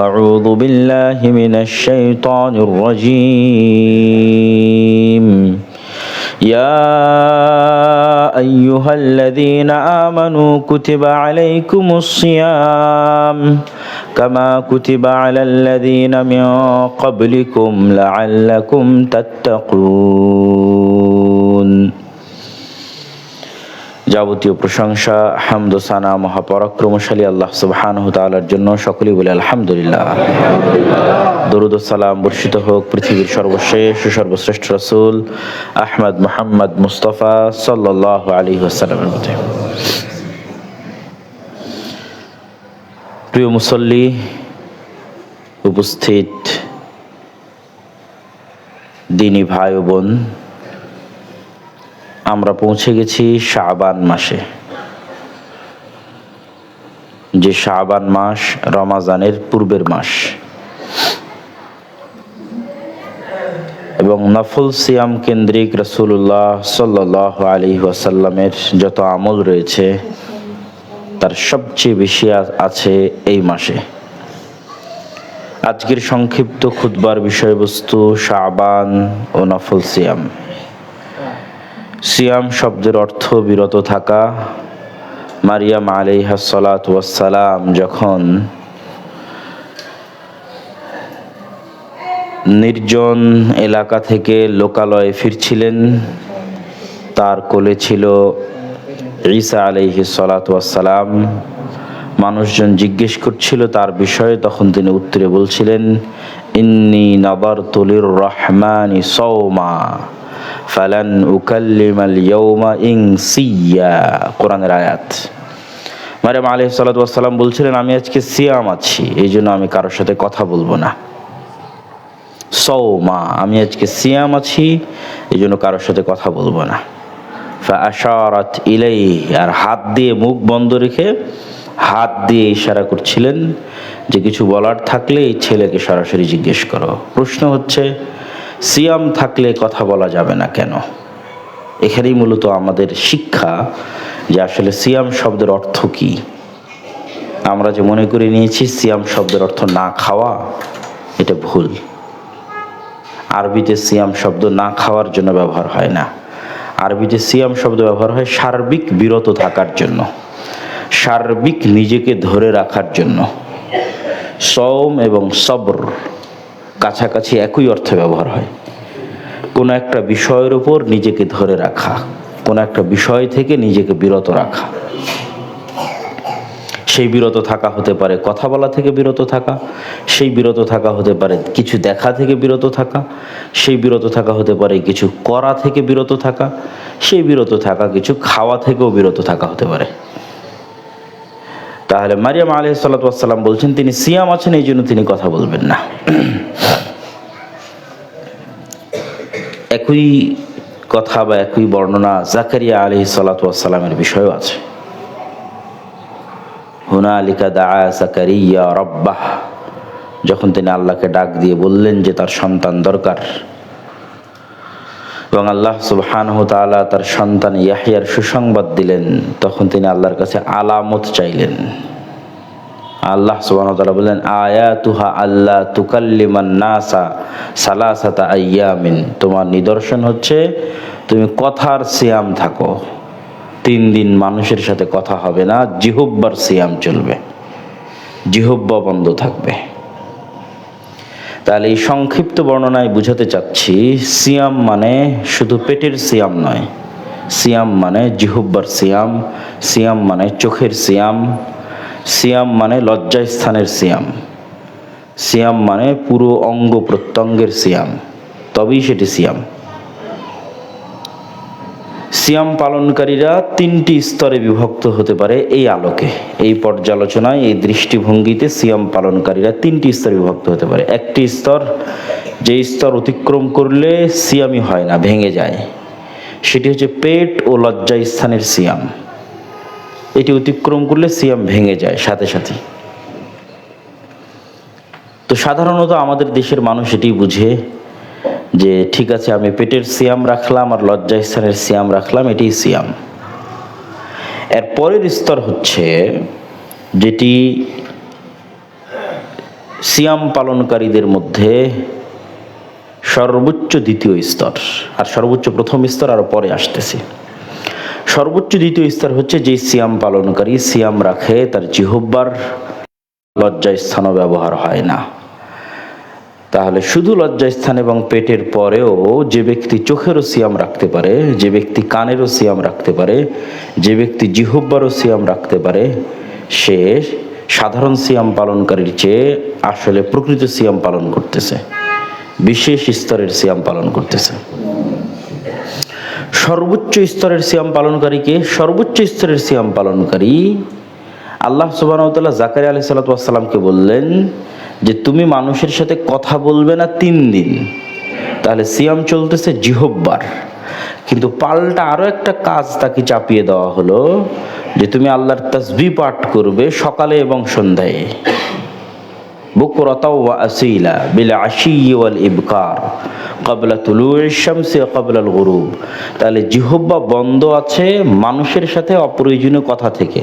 أعوذ بالله من الشيطان الرجيم يا أيها الذين آمنوا كتب عليكم الصيام كما كتب على الذين من قبلكم لعلكم تتقون যাবতীয় প্রশংসা হামদ ও সানা মহাপরাক্রমশালী আল্লাহ সুবহানাহু ওয়া তাআলার জন্য। সকলেই বলে আলহামদুলিল্লাহ। দরুদ ও সালাম বর্ষিত হোক পৃথিবীর সর্বশেষ ও সর্বশ্রেষ্ঠ রাসূল আহমদ মুহাম্মদ মুস্তাফা সাল্লাল্লাহু আলাইহি ওয়াসাল্লামের প্রতি। প্রিয় মুসল্লি, উপস্থিত দিনী ভাই ও বোন, আমরা পৌঁছে গেছি শাবান মাসে। যে শাবান মাস রমাজানের পূর্বের মাস এবং নফল সিয়াম কেন্দ্রিক রাসূলুল্লাহ সাল্লাল্লাহু আলাইহি ওয়াসাল্লামের যত আমল রয়েছে তার সবচেয়ে বেশি আছে এই মাসে। আজকের সংক্ষিপ্ত খুতবার বিষয়বস্তু শাবান ও নফল সিয়াম। সিয়াম শব্দের অর্থ বিরত থাকা। মারিয়াম আলাইহিস সালাতু ওয়াস সালাম যখন নির্জন এলাকা থেকে লোকালয়ে ফিরছিলেন, তার কোলে ছিল ঈসা আলাইহিস সালাতু ওয়াস সালাম। মানুষজন জিজ্ঞেস করছিল তার বিষয়ে, তখন তিনি উত্তরে বলছিলেন, ইন্নী নাযারতু লির-রহমানি সাওমা ফালান উকাল্লিমাল ইয়াওমা ইনসিয়্যা। কোরআনের আয়াত। মারিয়াম আলাইহিস সালাতু ওয়াস সালাম বলছিলেন, আমি আজকে সিয়াম আছি, এই জন্য আমি কারোর সাথে কথা বলবো না। সাওমা, আমি আজকে সিয়াম আছি, এই জন্য কারোর সাথে কথা বলবো না। ফাআশারাত ইলাইহি, আর হাত দিয়ে মুখ বন্ধ রেখে হাত দিয়ে ইশারা করছিলেন যে কিছু বলার থাকলে এই ছেলেকে সরাসরি জিজ্ঞেস করো। প্রশ্ন হচ্ছে, সিয়াম থাকলে কথা বলা যাবে না কেন? এখানেই মূলত আমাদের শিক্ষা যে আসলে সিয়াম শব্দের অর্থ কি। আমরা যে মনে করে নিয়েছি সিয়াম শব্দের অর্থ না খাওয়া, এটা ভুল। আরবিতে সিয়াম শব্দ না খাওয়ার জন্য ব্যবহার হয় না। আরবিতে সিয়াম শব্দ ব্যবহার হয় সার্বিক বিরত থাকার জন্য, সার্বিক নিজেকে ধরে রাখার জন্য। সওম এবং সবর কাছাকাছি একই অর্থে ব্যবহার হয়। কোনো একটা বিষয়ের উপর নিজেকে ধরে রাখা, কোনো একটা বিষয় থেকে নিজেকে বিরত রাখা। সেই বিরত থাকা হতে পারে কথা বলা থেকে বিরত থাকা, সেই বিরত থাকা হতে পারে কিছু দেখা থেকে বিরত থাকা, সেই বিরত থাকা হতে পারে কিছু করা থেকে বিরত থাকা, সেই বিরত থাকা কিছু খাওয়া থেকেও বিরত থাকা হতে পারে। তাহলে মারিয়াম আলাইহিস সালাতু ওয়াস সালাম বলছেন তিনি সিয়াম আছেন, এই জন্য তিনি কথা বলবেন না। একই কথা বা একই বর্ণনা জাকারিয়া আলাইহিস সালাতু ওয়াস সালামের বিষয়েও আছে। হুনালিকা দাআ জাকারিয়া রাব্বাহ, যখন তিনি আল্লাহকে ডাক দিয়ে বললেন যে তার সন্তান দরকার, এবং আল্লাহ সুবহানাহু ওয়া তাআলা তার সন্তান ইয়াহইয়ার সুসংবাদ দিলেন, তখন তিনি আল্লাহর কাছে আলামত চাইলেন। আল্লাহ সুবহানাহু ওয়া তাআলা বললেন, আয়াতুহা আল্লা তুকাল্লিমান নাসা সালাসাতা আইয়ামিন, তোমার নিদর্শন হচ্ছে তুমি কথার সিয়াম থাকো, 3 দিন মানুষের সাথে কথা হবে না, জিহ্বার সিয়াম চলবে, জিহ্বা বন্ধ থাকবে। তাহলে এই সংক্ষিপ্ত বর্ণনায় বুঝাতে চাচ্ছি সিয়াম মানে শুধু পেটের সিয়াম নয়, সিয়াম মানে জিহ্বার সিয়াম, সিয়াম মানে চোখের সিয়াম, সিয়াম মানে লজ্জাস্থানের সিয়াম, সিয়াম মানে পুরো অঙ্গ প্রত্যঙ্গের সিয়াম, তবেই সেটি সিয়াম। সিয়াম পালনকারীরা 3টি স্তরে বিভক্ত হতে পারে। এই আলোকে, এই পর্যালোচনায়, এই দৃষ্টিভঙ্গিতে সিয়াম পালনকারীরা 3টি স্তরে বিভক্ত হতে পারে। একটি স্তর, যে স্তর অতিক্রম করলে সিয়ামই হয় না, ভেঙে যায়, সেটি হচ্ছে পেট ও লজ্জাস্থানের সিয়াম। এটি অতিক্রম করলে সিয়াম ভেঙে যায় সাথে সাথে। তো সাধারণত আমাদের দেশের মানুষ এটি বুঝে যে ঠিক আছে, আমি পেটের সিয়াম রাখলাম আর লজ্জাস্থানের সিয়াম রাখলাম, এটাই সিয়াম। এর পরের স্তর হচ্ছে যেটি সিয়াম পালনকারীদের মধ্যে সর্বোচ্চ দ্বিতীয় স্তর, আর সর্বোচ্চ প্রথম স্তর আরো পরে আসতেছে। সর্বোচ্চ দ্বিতীয় স্তর হচ্ছে যে সিয়াম পালনকারী সিয়াম রাখে, তার জিহ্বার লজ্জাস্থানও ব্যবহার হয় না। তাহলে শুধু লজ্জাস্থান এবং পেটের পরেও যে ব্যক্তি চোখেরও সিয়াম রাখতে পারে, যে ব্যক্তি কানেরও সিয়াম রাখতে পারে, যে ব্যক্তি জিহ্বারও সিয়াম রাখতে পারে, সে সাধারণ সিয়াম পালনকারীর চেয়ে আসলে প্রকৃত সিয়াম পালন করতেছে, বিশেষ স্তরের সিয়াম পালন করতেছে। সর্বোচ্চ স্তরের সিয়াম পালনকারীকে, সর্বোচ্চ স্তরের সিয়াম পালনকারী আল্লাহ সুবহানাহু ওয়া তাআলা জাকারিয়া আলাইহিস সালাতু ওয়াস সালামকে বললেন যে তুমি মানুষের সাথে কথা বলবে না 3 দিন। তাহলে সিয়াম চলতেছে জিহ্বার, কিন্তু পাল্টা আরো একটা কাজ তাকে চাপিয়ে দেওয়া হলো যে তুমি আল্লাহর তাসবিহ পাঠ করবে সকালে এবং সন্ধ্যায়, বুকরাতাও ওয়া আসীলা বিল আশি ওয়াল ইবকার ক্বাবলা তুলুইশ শামসি ওয়া ক্বাবলাল গুরুব। তাহলে জিহ্বা বন্ধ আছে মানুষের সাথে অপ্রয়োজনীয় কথা থেকে,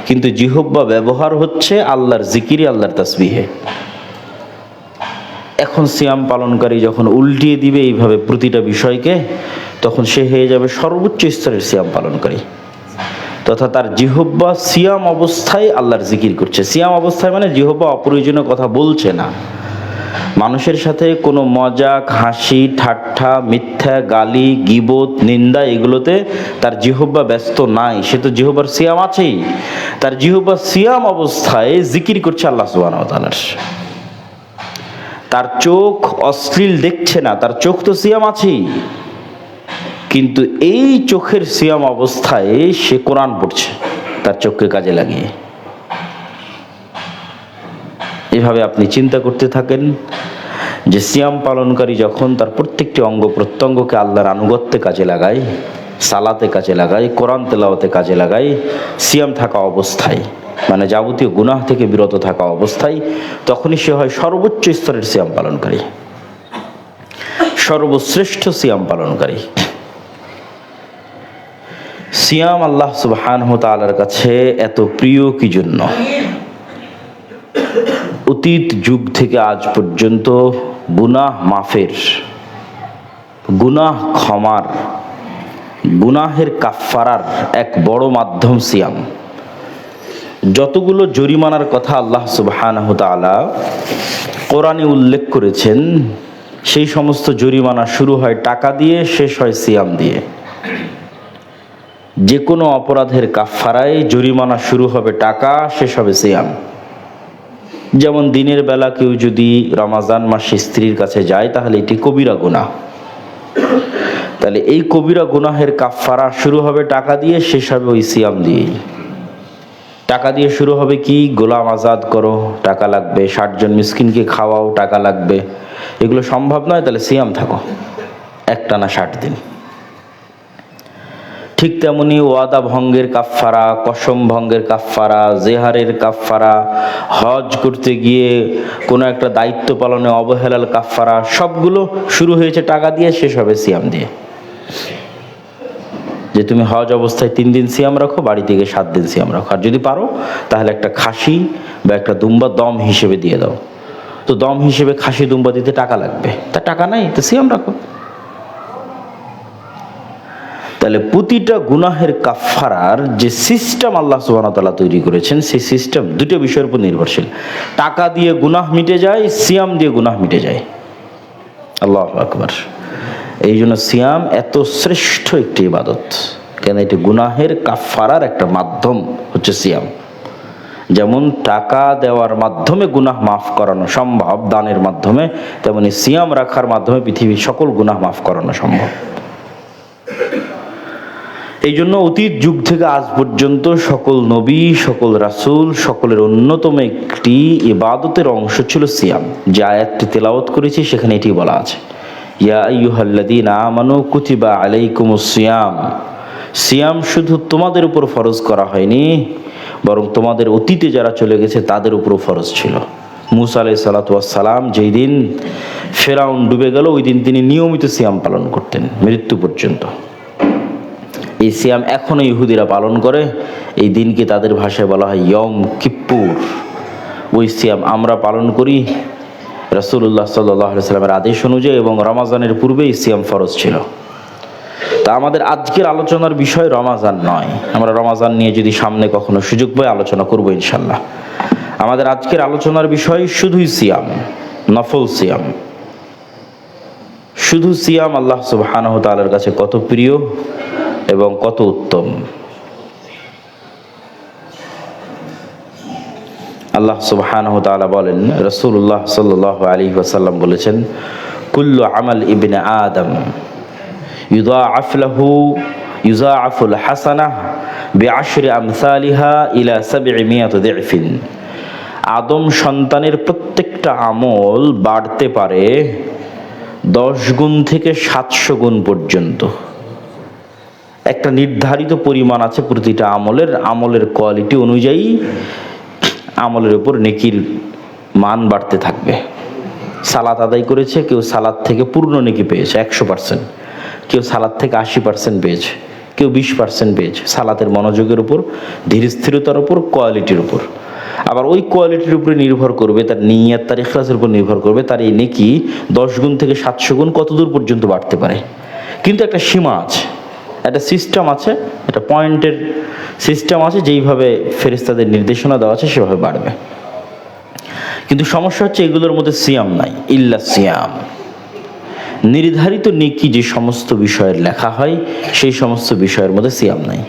কিন্তু জিহ্বা ব্যবহার হচ্ছে আল্লাহর জিকিরে, আল্লাহর তাসবিহে। এখন সিয়াম পালনকারী যখন উল্টিয়ে দিবে এইভাবে প্রতিটা বিষয়কে, তখন সে হয়ে যাবে সর্বোচ্চ স্তরের সিয়াম পালনকারী, তথা তার জিহ্বা সিয়াম অবস্থায় আল্লাহর জিকির করছে। সিয়াম অবস্থায় মানে জিহ্বা অপ্রয়োজনীয় কথা বলছে না, মানুষের সাথে কোনো মজাক, হাসি, ঠাট্টা, মিথ্যা, গালি, গীবত, নিন্দা এগুলোতে তার জিহ্বা ব্যস্ত নাই। সে তো জিহ্বার সিয়াম আছেই, তার জিহ্বা সিয়াম অবস্থায় জিকির করছে আল্লাহ সুবহানাহু ওয়া তাআলার। তার চোখ অশ্লীল দেখছে না, তার চোখ তো সিয়াম আছেই, কিন্তু এই চোখের সিয়াম অবস্থায় সে কোরআন পড়ছে তার চোখকে কাজে লাগিয়ে। এভাবে আপনি চিন্তা করতে থাকেন যে সিয়াম পালনকারী যখন তার প্রত্যেকটি অঙ্গ প্রত্যঙ্গকে আল্লাহর আনুগত্যে কাজে লাগায়, সালাতে কাজে লাগায়, কোরআন তেলাওয়াতে কাজে লাগায়, সিয়াম থাকা অবস্থায় মানে যাবতীয় গুনাহ থেকে বিরত থাকা অবস্থায়, তখনই সে হয় সর্বোচ্চ স্তরের সিয়াম পালনকারী, সর্বশ্রেষ্ঠ সিয়াম পালনকারী। সিয়াম আল্লাহ সুবহানাহু ওয়া তাআলার কাছে এত প্রিয় কি জন্য? অতীত যুগ থেকে আজ পর্যন্ত গুনাহ মাফের, গুনাহ ক্ষমার, গুনাহের কাফফারার এক বড় মাধ্যম সিয়াম। যতগুলো জরিমানার কথা আল্লাহ সুবহানাহু ওয়া তাআলা কোরআনে উল্লেখ করেছেন, সেই সমস্ত জরিমানা শুরু হয় টাকা দিয়ে, শেষ হয় সিয়াম দিয়ে। যে কোনো অপরাধের কাফফারায় জরিমানা শুরু হবে টাকা, শেষ হবে সিয়াম। যেমন দিনের বেলা কেউ যদি রমাজান মাসে স্ত্রীর কাছে যায়, তাহলে এটি কবিরা গুনাহ। তাহলে এই কবিরা গুনাহের কাফফারা শুরু হবে টাকা দিয়ে, শেষ হবে ওই সিয়াম দিয়েই। টাকা দিয়ে শুরু হবে কি? গোলাম আজাদ করো, টাকা লাগবে। 60 জন মিসকিনকে খাওয়াও, টাকা লাগবে। এগুলো সম্ভব নয়, তাহলে সিয়াম থাকো একটানা 60 দিন। ঠিক তেমনি ওয়াদা ভঙ্গের কাফফারা, কসম ভঙ্গের কাফফারা, জেহারের কাফফারা, হজ করতে গিয়ে কোনো একটা দায়িত্ব পালনে অবহেলার কাফফারা, সবগুলো শুরু হয়েছে টাকা দিয়ে, শেষ হবে সিয়াম দিয়ে। যে তুমি হজ অবস্থায় 3 দিন সিয়াম রাখো, বাড়ি থেকে 7 দিন সিয়াম রাখো, আর যদি পারো তাহলে একটা খাসি বা একটা দুম্বা দম হিসেবে দিয়ে দাও। তো দম হিসেবে খাসি দুম্বা দিতে টাকা লাগবে, তা টাকা নাই, তো সিয়াম রাখো। তাহলে প্রতিটা গুনাহের কাফফারার যে সিস্টেম আল্লাহ সুবহানাহু ওয়া তাআলা তৈরি করেছেন, সেই সিস্টেম দুটো বিষয়ের উপর নির্ভরশীল। টাকা দিয়ে গুনাহ মিটে যায়, সিয়াম দিয়ে গুনাহ মিটে যায়। আল্লাহু আকবার। এই জন্য সিয়াম এত শ্রেষ্ঠ একটি ইবাদত, কেন এটি গুনাহের কাফফারার একটা মাধ্যম হচ্ছে সিয়াম। যেমন টাকা দেওয়ার মাধ্যমে গুনাহ মাফ করানো সম্ভব দানের মাধ্যমে, তেমনি সিয়াম রাখার মাধ্যমে পৃথিবীর সকল গুনাহ মাফ করানো সম্ভব। এই জন্য অতীত যুগ থেকে আজ পর্যন্ত সকল নবী, সকল রাসূল, সকলের অন্যতম একটি ইবাদতের অংশ ছিল সিয়াম। যে আয়াতটি তেলাওয়াত করেছি সেখানে এটি বলা আছে, ইয়া আইয়ুহাল্লাযীনা আমানু কুতিবা আলাইকুমুস সিয়াম। সিয়াম শুধু তোমাদের উপর ফরজ করা হয়নি, বরং তোমাদের অতীতে যারা চলে গেছে তাদের উপরও ফরজ ছিল। মূসা আলাইহিস সালাতু ওয়াস সালাম যেই দিন ফেরাউন ডুবে গেল, ওই দিন তিনি নিয়মিত সিয়াম পালন করতেন মৃত্যু পর্যন্ত। এই সিয়াম এখনো ইহুদিরা পালন করে। এই দিনকে তাদের ভাষায় বলা হয় ইয়ম কিপ্পুর। ওই সিয়াম আমরা পালন করি রাসূলুল্লাহ সাল্লাল্লাহু আলাইহি ওয়াসাল্লামের আদেশ অনুযায়ী, এবং রমাজানের পূর্বেই সিয়াম ফরজ ছিল। তা আমাদের আজকের আলোচনার বিষয় রমাজান নয়। আমরা রমাজান নিয়ে যদি সামনে কখনো সুযোগ পাই আলোচনা করবো ইনশাল্লাহ। আমাদের আজকের আলোচনার বিষয় শুধুই সিয়াম, নফল সিয়াম। শুধু সিয়াম আল্লাহ সুবহানাহু ওয়া তাআলার কাছে কত প্রিয় এবং কত উত্তম। আল্লাহ সুবহানাহু ওয়া তাআলা বলেন, রাসূলুল্লাহ সাল্লাল্লাহু আলাইহি ওয়াসাল্লাম বলেছেন, কুল্লু আমাল ইবনে আদম ইউযাআফুল হাসানাহ বিআশরি আমসালিহা ইলা 700 দি'ফিন। আদম সন্তানের প্রত্যেকটা আমল বাড়তে পারে 10 গুণ থেকে 700 গুণ পর্যন্ত। একটা নির্ধারিত পরিমাণ আছে প্রতিটা আমলের কোয়ালিটি অনুযায়ী আমলের উপর নেকির মান বাড়তে থাকবে। সালাত আদায় করেছে, কেউ সালাত থেকে পূর্ণ নেকি পেয়েছে 100%, কেউ সালাত থেকে 80% পেয়েছে, কেউ 20% পেয়েছে। সালাতের মনোযোগের উপর, ধীর স্থিরতার উপর, কোয়ালিটির উপর। আবার ওই কোয়ালিটির উপরে নির্ভর করবে, তার নিয়ত, তার ইখলাসের উপর নির্ভর করবে তার এই নেকি 10 গুণ থেকে 700 গুণ কতদূর পর্যন্ত বাড়তে পারে। কিন্তু একটা সীমা আছে, একটা সিস্টেম আছে, একটা পয়েন্টের সিস্টেম আছে, যেইভাবে ফেরেশতাদের নির্দেশনা দেওয়া আছে সেভাবে বাড়বে। কিন্তু সমস্যা হচ্ছে এগুলোর মধ্যে সিয়াম নাই। ইল্লা সিয়াম, নির্ধারিত নেকি যে সমস্ত বিষয়ের লেখা হয় সেই সমস্ত বিষয়ের মধ্যে সিয়াম নাই।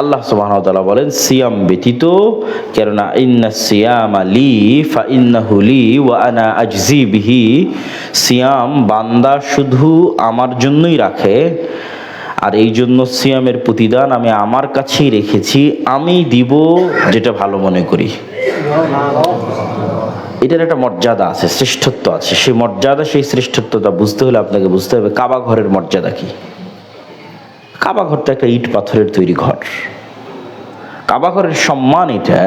আল্লাহ সুবহানাহু ওয়া তাআলা বলেন, সিয়াম ব্যতীত, কেননা ইন্না সিয়ামা লি ফা ইন্নাহু লি ওয়া আনা আজজি বিহি। সিয়াম বান্দা শুধু আমার জন্যই রাখে, আর এই জন্য সিয়ামের প্রতিদান আমি আমার কাছেই রেখেছি, আমি দিব যেটা ভালো মনে করি। এটার একটা মর্যাদা আছে, শ্রেষ্ঠত্ব আছে। সেই মর্যাদা, সেই শ্রেষ্ঠত্বটা বুঝতে হলে আপনাকে বুঝতে হবে কাবা ঘরের মর্যাদা কি। কাবা ঘরটা একটা ইট পাথরের তৈরি ঘর। কাবা ঘরের সম্মান এটা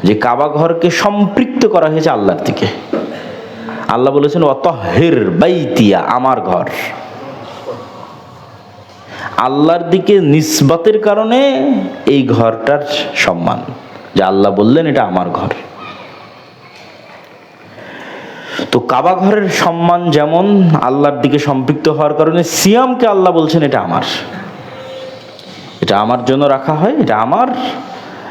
যে কাবা ঘরকে সম্পৃক্ত করা হয়েছে আল্লাহর দিকে। আল্লাহ বলেছেন, ওয়াতাহহির বাইতিয়া, আমার ঘর। আল্লাহর দিকে নিসবতের কারণে এই ঘরটার সম্মান, যে আল্লাহ বললেন এটা আমার ঘর। তো কাবা ঘরের সম্মান যেমন আল্লাহর দিকে সম্পৃক্ত হওয়ার কারণে, সিয়ামকে আল্লাহ বলছেন এটা আমার, এটা আমার জন্য রাখা হয়, এটা আমার,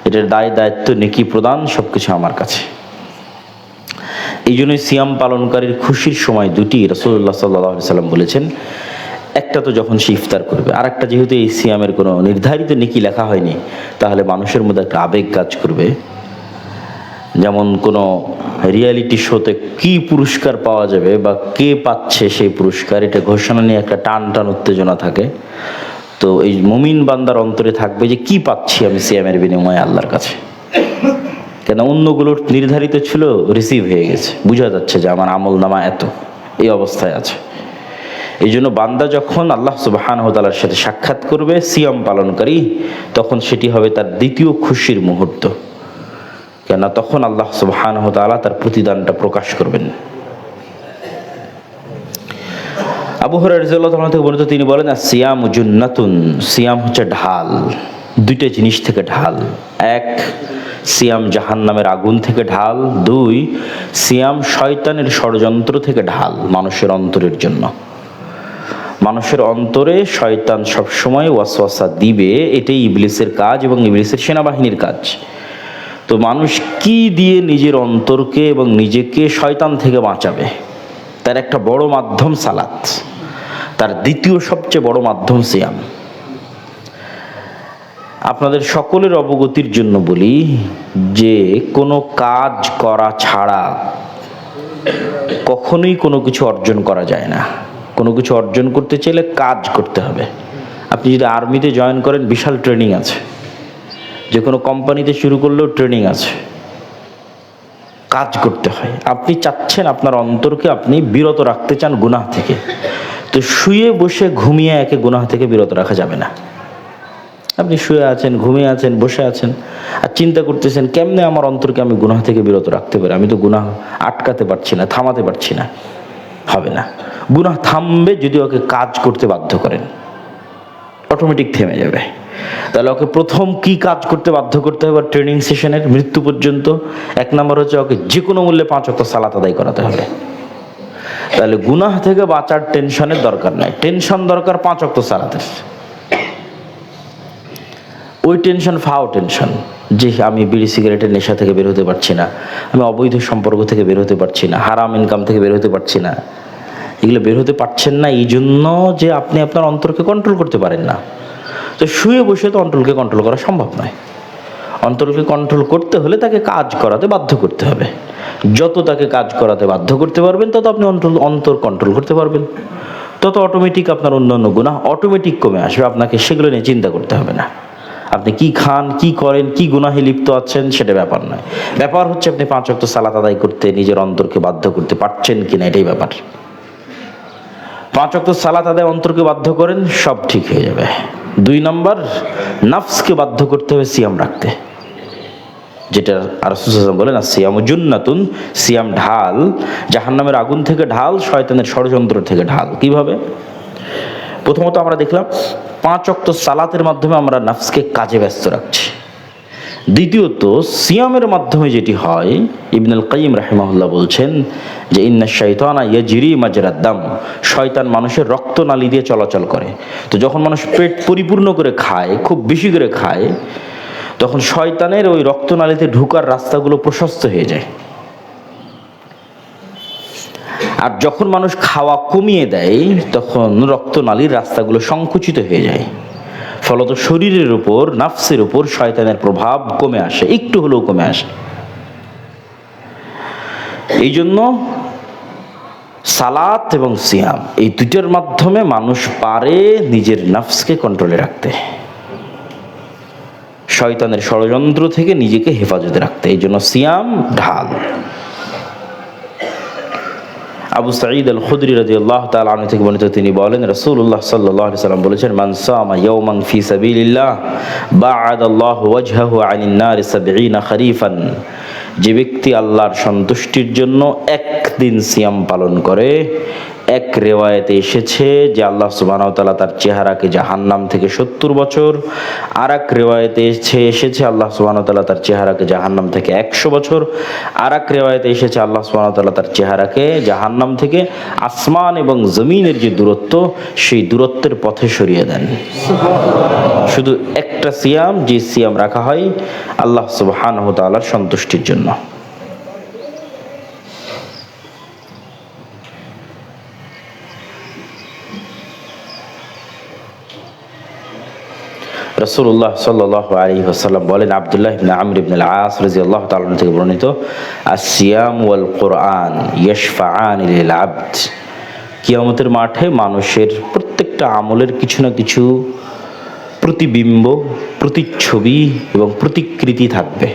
এটার দায়িত্ব, নেকি প্রদান সবকিছু আমার কাছে। এই জন্যই সিয়াম পালনকারীর খুশির সময় দুটি রাসূলুল্লাহ সাল্লাল্লাহু আলাইহি ওয়াসাল্লাম বলেছেন। একটা তো যখন সে ইফতার করবে, আর একটা যেহেতু এই সিয়ামের কোনো নির্ধারিত নেকি লেখা হয়নি, তাহলে মানুষের মধ্যে একটা আবেগ কাজ করবে। যেমন কোনো রিয়ালিটি শোতে কি পুরস্কার পাওয়া যাবে বা কে পাচ্ছে সেই পুরস্কার, এটা ঘোষণা নিয়ে একটা টান উত্তেজনা থাকে। তো এই মুমিন বান্দার অন্তরে থাকবে যে কি পাচ্ছি আমি সিয়ামের বিনিময়ে আল্লাহর কাছে। কেন অন্যগুলোর নির্ধারিত ছিল, রিসিভ হয়ে গেছে, বোঝা যাচ্ছে যে আমার আমল নামা এত, এই অবস্থায় আছে। এই জন্য বান্দা যখন আল্লাহ সুবহানাহু ওয়া তাআলার সাথে সাক্ষাৎ করবে সিয়াম পালনকারী, তখন সেটি হবে তার দ্বিতীয় খুশির মুহূর্ত। কেন তখন আল্লাহ সুবহানাহু ওয়া তাআলা তার প্রতিদানটা প্রকাশ করবেন। আবু হুরায়রা রাদিয়াল্লাহু তাআলা থেকে বর্ণিত, তিনি বলেন, সিয়ামু জুন্নাতুন, সিয়াম হচ্ছে ঢাল। দুইটা জিনিস থেকে ঢাল। এক, সিয়াম জাহান্নামের আগুন থেকে ঢাল। দুই, সিয়াম শয়তানের ষড়যন্ত্র থেকে ঢাল মানুষের অন্তরের জন্য। মানুষের অন্তরে শয়তান সবসময় ওয়াসওয়াসা দিবে, এটাই ইবলিসের কাজ এবং ইবলিসের সেনাবাহিনীর কাজ। তো মানুষ কি দিয়ে নিজের অন্তরকে এবং নিজেকে শয়তান থেকে বাঁচাবে, তার একটা বড় মাধ্যম সালাত, তার দ্বিতীয় সবচেয়ে বড় মাধ্যম সিয়াম। আপনাদের সকলের অবগতির জন্য বলি যে কোনো কাজ করা ছাড়া কখনোই কোনো কিছু অর্জন করা যায় না। কোনো কিছু অর্জন করতে চাইলে কাজ করতে হবে। আপনি যদি আর্মিতে জয়েন করেন, বিশাল ট্রেনিং আছে। যে কোনো কোম্পানিতে শুরু করলেও ট্রেনিং আছে, কাজ করতে হয়। আপনি চাচ্ছেন আপনার অন্তরকে আপনি বিরত রাখতে চান গুনাহ থেকে, তো শুয়ে বসে ঘুমিয়ে একে গুনাহ থেকে বিরত রাখা যাবে না। আপনি শুয়ে আছেন, ঘুমিয়ে আছেন, বসে আছেন, আর চিন্তা করতেছেন কেমনে আমার অন্তরকে আমি গুনাহ থেকে বিরত রাখতে পারি, আমি তো গুনাহ আটকাতে পারছি না, থামাতে পারছি না। হবে না। গুনাহ থামবে যদি ওকে কাজ করতে বাধ্য করেন, অটোমেটিক থেমে যাবে। তাহলে ওকে প্রথম কি কাজ করতে বাধ্য করতে হবে ট্রেনিং সেশনের মৃত্যু পর্যন্ত? 1 নম্বর হচ্ছে ওকে যে কোনো মূল্যে 5 ওয়াক্ত সালাত আদায় করাতে হবে। তাহলে গুনাহ থেকে বাঁচার টেনশনের দরকার নাই, টেনশন দরকার 5 ওয়াক্ত সালাতের। ওই টেনশন ফাও টেনশন, যে আমি বিড়ি সিগারেটের নেশা থেকে বের হতে পারছি না, আমি অবৈধ সম্পর্ক থেকে বের হতে পারছি না, হারাম ইনকাম থেকে বের হতে পারছি না। এগুলো বের হতে পারছেন না এই জন্য যে আপনি আপনার অন্তরকে কন্ট্রোল করতে পারেন না। তো শুয়ে বসে তো অন্তরকে কন্ট্রোল করা সম্ভব নয়। অন্তরকে কন্ট্রোল করতে হলে তাকে কাজ করাতে বাধ্য করতে হবে। যত তাকে কাজ করাতে বাধ্য করতে পারবেন তত আপনি অন্তর কন্ট্রোল করতে পারবেন, তত অটোমেটিক আপনার অন্যান্য গুনাহ অটোমেটিক কমে আসবে। আপনাকে সেগুলো নিয়ে চিন্তা করতে হবে না। আপনি কি খান, কি করেন, কি গুনাহে লিপ্ত আছেন সেটা ব্যাপার নয়। ব্যাপার হচ্ছে আপনি 5 ওয়াক্ত সালাত আদায় করতে নিজের অন্তরকে বাধ্য করতে পারছেন কিনা, এটাই ব্যাপার। 5 ওয়াক্ত সালাত আদায় অন্তরকে বাধ্য করেন, সব ঠিক হয়ে যাবে। 2 নম্বর, নাফসকে বাধ্য করতে হবে সিয়াম রাখতে, যেটা রাসূল সাল্লাল্লাহু আলাইহি ওয়াসাল্লাম বলেন সিয়ামু জুন্নাতুন, সিয়াম ঢাল, জাহান্নামের আগুন থেকে ঢাল, শয়তানের ষড়যন্ত্র থেকে ঢাল। কিভাবে? প্রথমত আমরা দেখলাম 5 ওয়াক্ত সালাতের মাধ্যমে আমরা নাফসকে কাজে ব্যস্ত রাখছি। দ্বিতীয়ত সিয়ামের মাধ্যমে যেটি হয়, ইবনুল কাইয়িম রাহিমাহুল্লাহ বলছেন যে ইন্না শাইতানা ইয়াজরি মাজরাদ দাম, শয়তান মানুষের রক্তনালী দিয়ে চলাচল করে। তো যখন মানুষ পেট পরিপূর্ণ করে খায়, খুব বেশি করে খায়, তখন শয়তানের ওই রক্তনালীতে ঢোকার রাস্তাগুলো প্রশস্ত হয়ে যায়। আর যখন মানুষ খাওয়া কমিয়ে দেয় তখন রক্তনালীর রাস্তাগুলো সংকুচিত হয়ে যায়। ফলত শরীরের উপর, নাফসের উপর শয়তানের প্রভাব কমে আসে, একটু হলেও কমে আসে। এই জন্য সালাত এবং সিয়াম এই দুইটার মাধ্যমে মানুষ পারে নিজের নাফসকে কন্ট্রোলে রাখতে, শয়তানের ষড়যন্ত্র থেকে নিজেকে হেফাজতে রাখতে। এই জন্য সিয়াম ঢাল। আবু সাঈদ আল খুদরি রাদিয়াল্লাহু তাআলা আনহু থেকে বর্ণিত, তিনি বলেন রাসূলুল্লাহ সাল্লাল্লাহু আলাইহি ওয়াসাল্লাম বলেছেন মান সামা ইয়াওমান ফি সাবিলিল্লাহ বা'আদাল্লাহু ওয়াজহাহু আনিন নার 70 খরিফান, যে ব্যক্তি আল্লাহর সন্তুষ্টির জন্য একদিন সিয়াম পালন করে, এক রিওয়ায়াতে এসেছে যে আল্লাহ সুবহানাহু ওয়া তাআলা তার চেহারাকে জাহান্নাম থেকে 70 বছর, আর এক রিওয়ায়াতে এসেছে আল্লাহ সুবহানাহু ওয়া তাআলা তার চেহারাকে জাহান্নাম থেকে 100 বছর, আর এক রিওয়ায়াতে এসেছে আল্লাহ সুবহানাহু ওয়া তাআলা তার চেহারাকে জাহান্নাম থেকে আসমান এবং জমিনের যে দূরত্ব, সেই দূরত্বের পথে সরিয়ে দেন। শুধু একটা সিয়াম, যে সিয়াম রাখা হয় আল্লাহ সুবহানাহু ওয়া তাআলার সন্তুষ্টির জন্য। রাসূলুল্লাহ সাল্লাল্লাহু আলাইহি ওয়াসাল্লাম বলেন, আব্দুল্লাহ ইবনে আমর ইবনে আল-আস রাদিয়াল্লাহু তাআলা আনহু থেকে বর্ণিত, আস-সিয়াম ওয়াল কুরআন ইয়াশফাআনি লিল আবদ, কিয়ামতের মাঠে মানুষের প্রত্যেকটা আমলের কিছু না কিছু প্রতিবিম্ব, প্রতিচ্ছবি এবং প্রতিকৃতি থাকবে।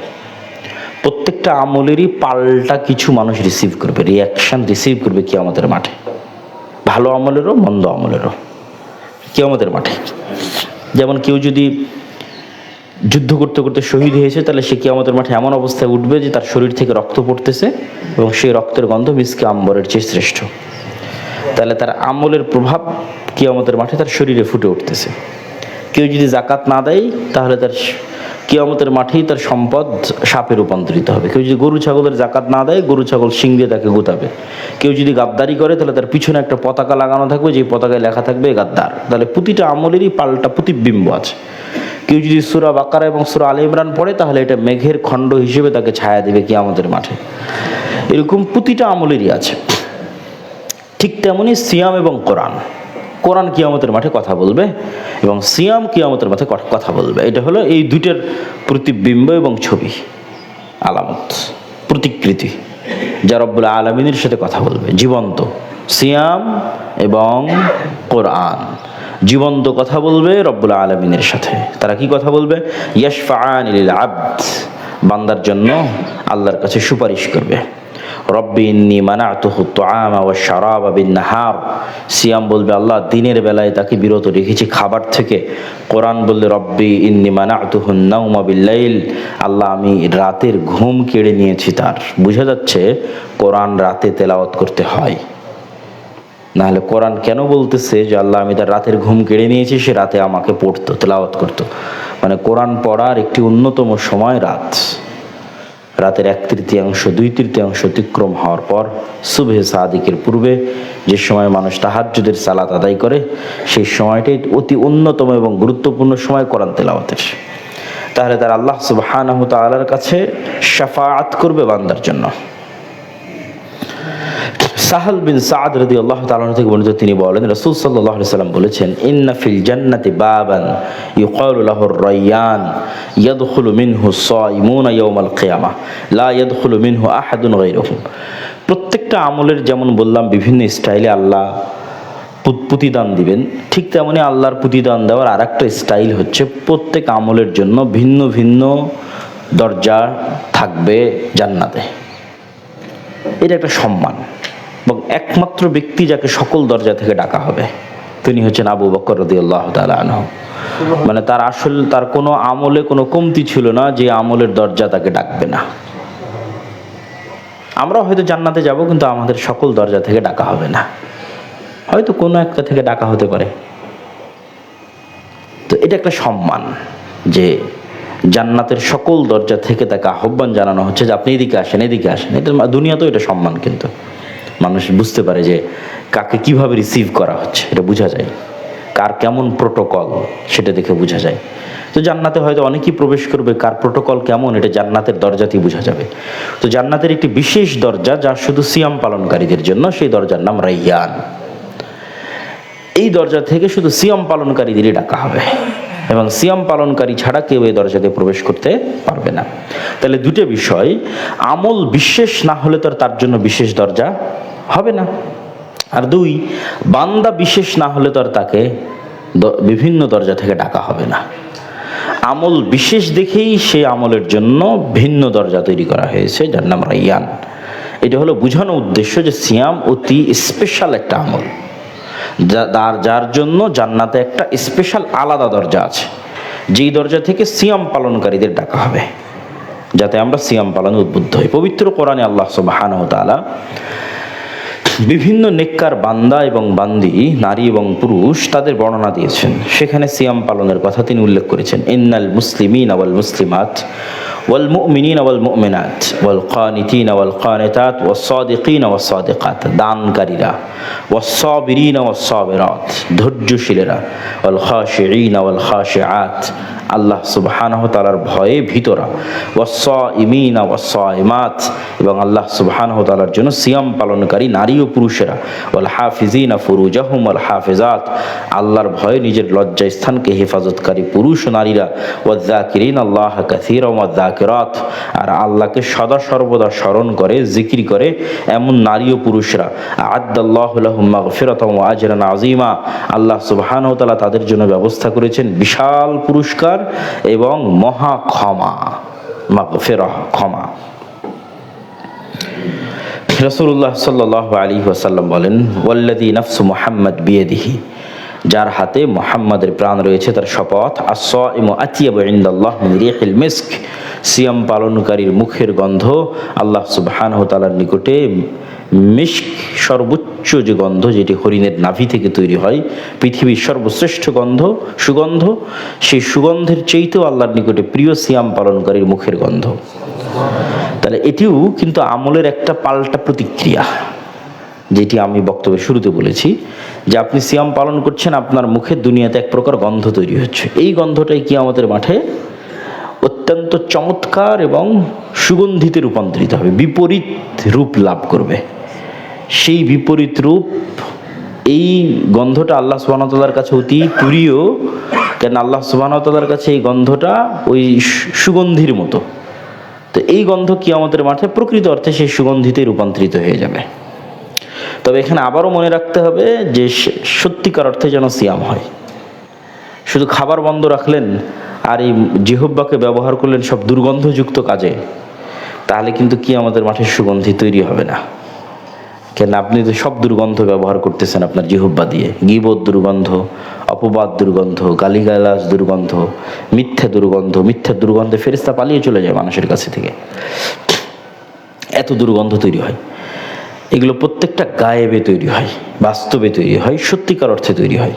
প্রত্যেকটা আমলেরই পাল্টা কিছু মানুষ রিসিভ করবে, রিয়াকশন রিসিভ করবে কিয়ামতের মাঠে, ভালো আমলেরও মন্দ আমলেরও কিয়ামতের মাঠে। যেমন কেউ যদি যুদ্ধ করতে করতে শহীদ হয়েছে, তাহলে সে কিয়ামতের মাঠে এমন অবস্থায় উঠবে যে তার শরীর থেকে রক্ত পড়তেছে এবং সেই রক্তের গন্ধ মিসকে আম্বরের চেয়ে শ্রেষ্ঠ। তাহলে তার আমলের প্রভাব কিয়ামতের মাঠে তার শরীরে ফুটে উঠতেছে। কেউ যদি যাকাত না দেয়, তাহলে তার কিয়ামতের মাঠেই তার সম্পদ সাপে রূপান্তরিত হবে। কেউ যদি গরু ছাগলের যাকাত না দেয়, গরু ছাগল শিং দিয়ে তাকে গুতাবে। কেউ যদি গাদ্দারি করে, তাহলে তার পিছনে একটা পতাকা লাগানো থাকবে, যে পতাকায় লেখা থাকবে গাদ্দার। তাহলে প্রতিটা আমলেরই পাল্টা প্রতিবিম্ব আছে। কেউ যদি সূরা বাকারা এবং সূরা আলে ইমরান পড়ে, তাহলে এটা মেঘের খণ্ড হিসেবে তাকে ছায়া দেবে কিয়ামতের মাঠে। এরকম প্রতিটা আমলেরই আছে। ঠিক তেমনি সিয়াম এবং কোরআন, কোরআন কিয়ামতের মাঠে কথা বলবে এবং সিয়াম কিয়ামতের মাঠে কথা বলবে। এটা হলো এই দুইটার প্রতিবিম্ব এবং ছবি, আলামত, প্রতিকৃতি, যা রব্বুল আলামিনের সাথে কথা বলবে। জীবন্ত সিয়াম এবং কোরআন জীবন্ত কথা বলবে রব্বুল আলামিনের সাথে। তারা কি কথা বলবে? ইয়াশফাআনি লিল আবদ, বান্দার জন্য আল্লাহর কাছে সুপারিশ করবে। রব্বি ইন্নী মানাতুহু তুআমা ওয়াশ শারাবা বিন নাহার, সিয়াম বলবে আল্লাহ দিনের বেলায় তাকে বিরত রেখেছি খাবার থেকে। কোরআন বললে রব্বি ইন্নী মানাতুহু নাওমা বিল লাইল, আল্লাহ আমি রাতের ঘুম কেড়ে নিয়েছি তার। বোঝা যাচ্ছে কোরআন রাতে তেলাওয়াত করতে হয়, নাহলে কোরআন কেন বলতেছে যে আল্লাহ আমি তার রাতের ঘুম কেড়ে নিয়েছি, সে রাতে আমাকে পড়তো, তেলাওয়াত করতো। মানে কোরআন পড়ার একটি অন্যতম সময় রাত। রাতের 1/3, 2/3 অতিক্রম হওয়ার পর সুবহে সাদিকের পূর্বে যে সময় মানুষ তাহাজ্জুদের সালাত আদায় করে, সেই সময়টাই অতি অন্যতম এবং গুরুত্বপূর্ণ সময় কোরআন তেলাওয়াতের। তাহলে তার আল্লাহ সুবহানাহু ওয়া তাআলার কাছে শাফাআত করবে বান্দার জন্য। সাহাল বিন সাদ রাদিয়াল্লাহু তাআলা থেকে বর্ণিত, তিনি বলেন রাসূল সাল্লাল্লাহু আলাইহি ওয়াসাল্লাম বলেছেন, ইন্না ফিল জান্নাতি বাবান ইউকালু লাহুর রায়্যান ইয়াদখুলু মিনহু সাইমুনা ইয়াওমাল কিয়ামাহ লা ইয়াদখুলু মিনহু আহাদুন গায়রুহুম। প্রত্যেকটা আমলের যেমন বললাম বিভিন্ন স্টাইলে আল্লাহ প্রতিদান দিবেন, ঠিক তেমনি আল্লাহর প্রতিদান দেওয়ার আরেকটা স্টাইল হচ্ছে প্রত্যেক আমলের জন্য ভিন্ন ভিন্ন দরজা থাকবে জান্নাতে। এটা একটা সম্মান, এবং একমাত্র ব্যক্তি যাকে সকল দরজা থেকে ডাকা হবে তিনি হচ্ছেন আবু বকর রাদিয়াল্লাহু তাআলা আনহু। মানে তার কোনো আমলে কোনো কমতি ছিল না যে আমলের দরজা তাকে ডাকবে না। আমরা হয়তো জান্নাতে যাব, কিন্তু আমাদের সকল দরজা থেকে ডাকা হবে না, হয়তো কোনো একটা থেকে ডাকা হতে পারে। তো এটা একটা সম্মান যে জান্নাতের সকল দরজা থেকে তাকে আহ্বান জানানো হচ্ছে যে আপনি এদিকে আসেন, এদিকে আসেন। এটা দুনিয়াতেও এটা সম্মান, কিন্তু মানুষ বুঝতে পারে যে কাকে কিভাবে রিসিভ করা হচ্ছে, এটা বোঝা যায়, কার কেমন প্রোটোকল সেটা দেখে বোঝা যায়। তো জান্নাতে হয়তো অনেকেই প্রবেশ করবে, কার প্রোটোকল কেমন এটা জান্নাতের দরজাতেই বোঝা যাবে। তো জান্নাতের একটি বিশেষ দরজা যা শুধু সিয়াম পালনকারীদের জন্য, সেই দরজার নাম রাইয়ান। এই দরজা থেকে শুধু সিয়াম পালনকারীদেরই ডাকা হবে, এবং সিয়াম পালনকারী ছাড়া কেউ এই দরজাতে প্রবেশ করতে পারবে না। তাহলে দুটো বিষয়, আমল বিশেষ না হলে তো তার জন্য বিশেষ দরজা হবে না, আর দুই, বান্দা বিশেষ না হলে তো আর তাকে বিভিন্ন দরজা থেকে ডাকা হবে না। আমল বিশেষ দেখেই সেই আমলের জন্য ভিন্ন দরজা তৈরি করা হয়েছে যার নাম রাইয়ান। এটা হলো বোঝানো উদ্দেশ্য যে সিয়াম অতি স্পেশাল একটা আমল, যার জন্য জান্নাতে একটা স্পেশাল আলাদা দরজা আছে, যেই দরজা থেকে সিয়াম পালনকারীদের ডাকা হবে, যাতে আমরা সিয়াম পালনে উদ্বুদ্ধ হই। পবিত্র কোরআনে আল্লাহ সুবহানাহু ওয়া তাআলা বিভিন্ন নেককার বান্দা এবং বান্দি, নারী এবং পুরুষ, তাদের বর্ণনা দিয়েছেন। সেখানে সিয়াম পালনের কথা তিনি উল্লেখ করেছেন, ইন্নাল মুসলিমিনা ওয়াল মুসলিমাত ওয়াল মুমিনিনা ওয়াল মুমিনাত ওয়াল কানিতিনা ওয়াল কানিতাত ওয়াস সাদিকিনা ওয়াস সাদিকাত, দানকারীরা, ওয়াস সাবিরিনা ওয়াস সাবিরাত, ধৈর্যশীলেরা, ওয়াল খাশিঈনা ওয়াল খাশিআত, আল্লাহ সুবহানাহু ওয়া তাআলার ভয়ে ভীতরা, ওয়াস সাইমিনা ওয়াস সাইমাত, এবং আল্লাহ সুবহানাহু ওয়া তাআলার জন্য সিয়াম পালনকারী নারী ও পুরুষেরা, ওয়াল হাফিজিনা ফুরুজাহুম ওয়াল হাফিজাত, আল্লাহর ভয়ে নিজের লজ্জাস্থানকে হেফাজতকারী পুরুষ ও নারীরা, ওয়াজ যাকিরিনা আল্লাহ কাসীরা ওয়াজ যাকিরাত, আর আল্লাহকে সদা সর্বদা স্মরণ করে, জিকির করে এমন নারী ও পুরুষরা, আ'আদ্দাল্লাহু লাহুম মাগফিরাতান ওয়া আজরান আযীমা, আল্লাহ সুবহানাহু ওয়া তাআলা তাদের জন্য ব্যবস্থা করেছেন বিশাল পুরস্কার এবং মহা ক্ষমা, মাগফিরাহ, ক্ষমা। রাসূলুল্লাহ সাল্লাল্লাহু আলাইহি ওয়াসাল্লাম বলেন, ওয়াল্লাযী নাফসু মুহাম্মাদ বিয়াদিহি, যার হাতে মুহাম্মাদের প্রাণ রয়েছে তার শপথ, আস-সাইমু আতিয়াবু ইনদাল্লাহ মিন রিহিল মিস্ক, সিয়াম পালনকারীর মুখের গন্ধ আল্লাহ সুবহানাহু ওয়া তাআলার নিকটে মিস্ক, সর্বোচ্চ যে গন্ধ, যেটি হরিণের নাভি থেকে তৈরি হয়, পৃথিবীর সর্বশ্রেষ্ঠ গন্ধ, সুগন্ধ, সেই সুগন্ধের চেয়েতেও আল্লাহর নিকটে প্রিয় সিয়াম পালনকারীর মুখের গন্ধ। তাহলে এটিও কিন্তু আমলের একটা পাল্টা প্রতিক্রিয়া, যেটি আমি বক্তব্যের শুরুতে বলেছি, যে আপনি সিয়াম পালন করছেন, আপনার মুখের দুনিয়াতে এক প্রকার গন্ধ তৈরি হচ্ছে। এই গন্ধটাই কিয়ামতের মাঠে অত্যন্ত চমৎকার এবং সুগন্ধিতে রূপান্তরিত হবে, বিপরীত রূপ লাভ করবে। সেই বিপরীত রূপ, এই গন্ধটা আল্লাহ সুবহানাহু ওয়া তাআলার কাছে অতি প্রিয়, কেন আল্লাহ সুবহানাহু ওয়া তাআলার কাছে এই গন্ধটা ওই সুগন্ধির মতো। তো এই গন্ধ কিয়ামতের মাঠে প্রকৃত অর্থে সেই সুগন্ধিতে রূপান্তরিত হয়ে যাবে। তবে এখানে আবারও মনে রাখতে হবে যে সত্যিকার অর্থে যেন সিয়াম হয়। শুধু খাবার বন্ধ রাখলেন আর এই জিহ্বাকে ব্যবহার করলেন সব দুর্গন্ধযুক্ত কাজে, তাহলে কিন্তু কিয়ামতের মাঠে সুগন্ধি তৈরি হবে না। কেন আপনি তো সব দুর্গন্ধ ব্যবহার করতেছেন আপনার জিহ্বা দিয়ে, গীবত দুর্গন্ধ, অপবাদ দুর্গন্ধ, গালিগালাজ দুর্গন্ধ, মিথ্যা দুর্গন্ধ। মিথ্যার দুর্গন্ধে ফেরেশতা পালিয়ে চলে যায় মানুষের কাছে থেকে, এত দুর্গন্ধ তৈরি হয়। এগুলো প্রত্যেকটা গায়েবে তৈরি হয়, বাস্তবে তৈরি হয়, সত্যিকার অর্থে তৈরি হয়,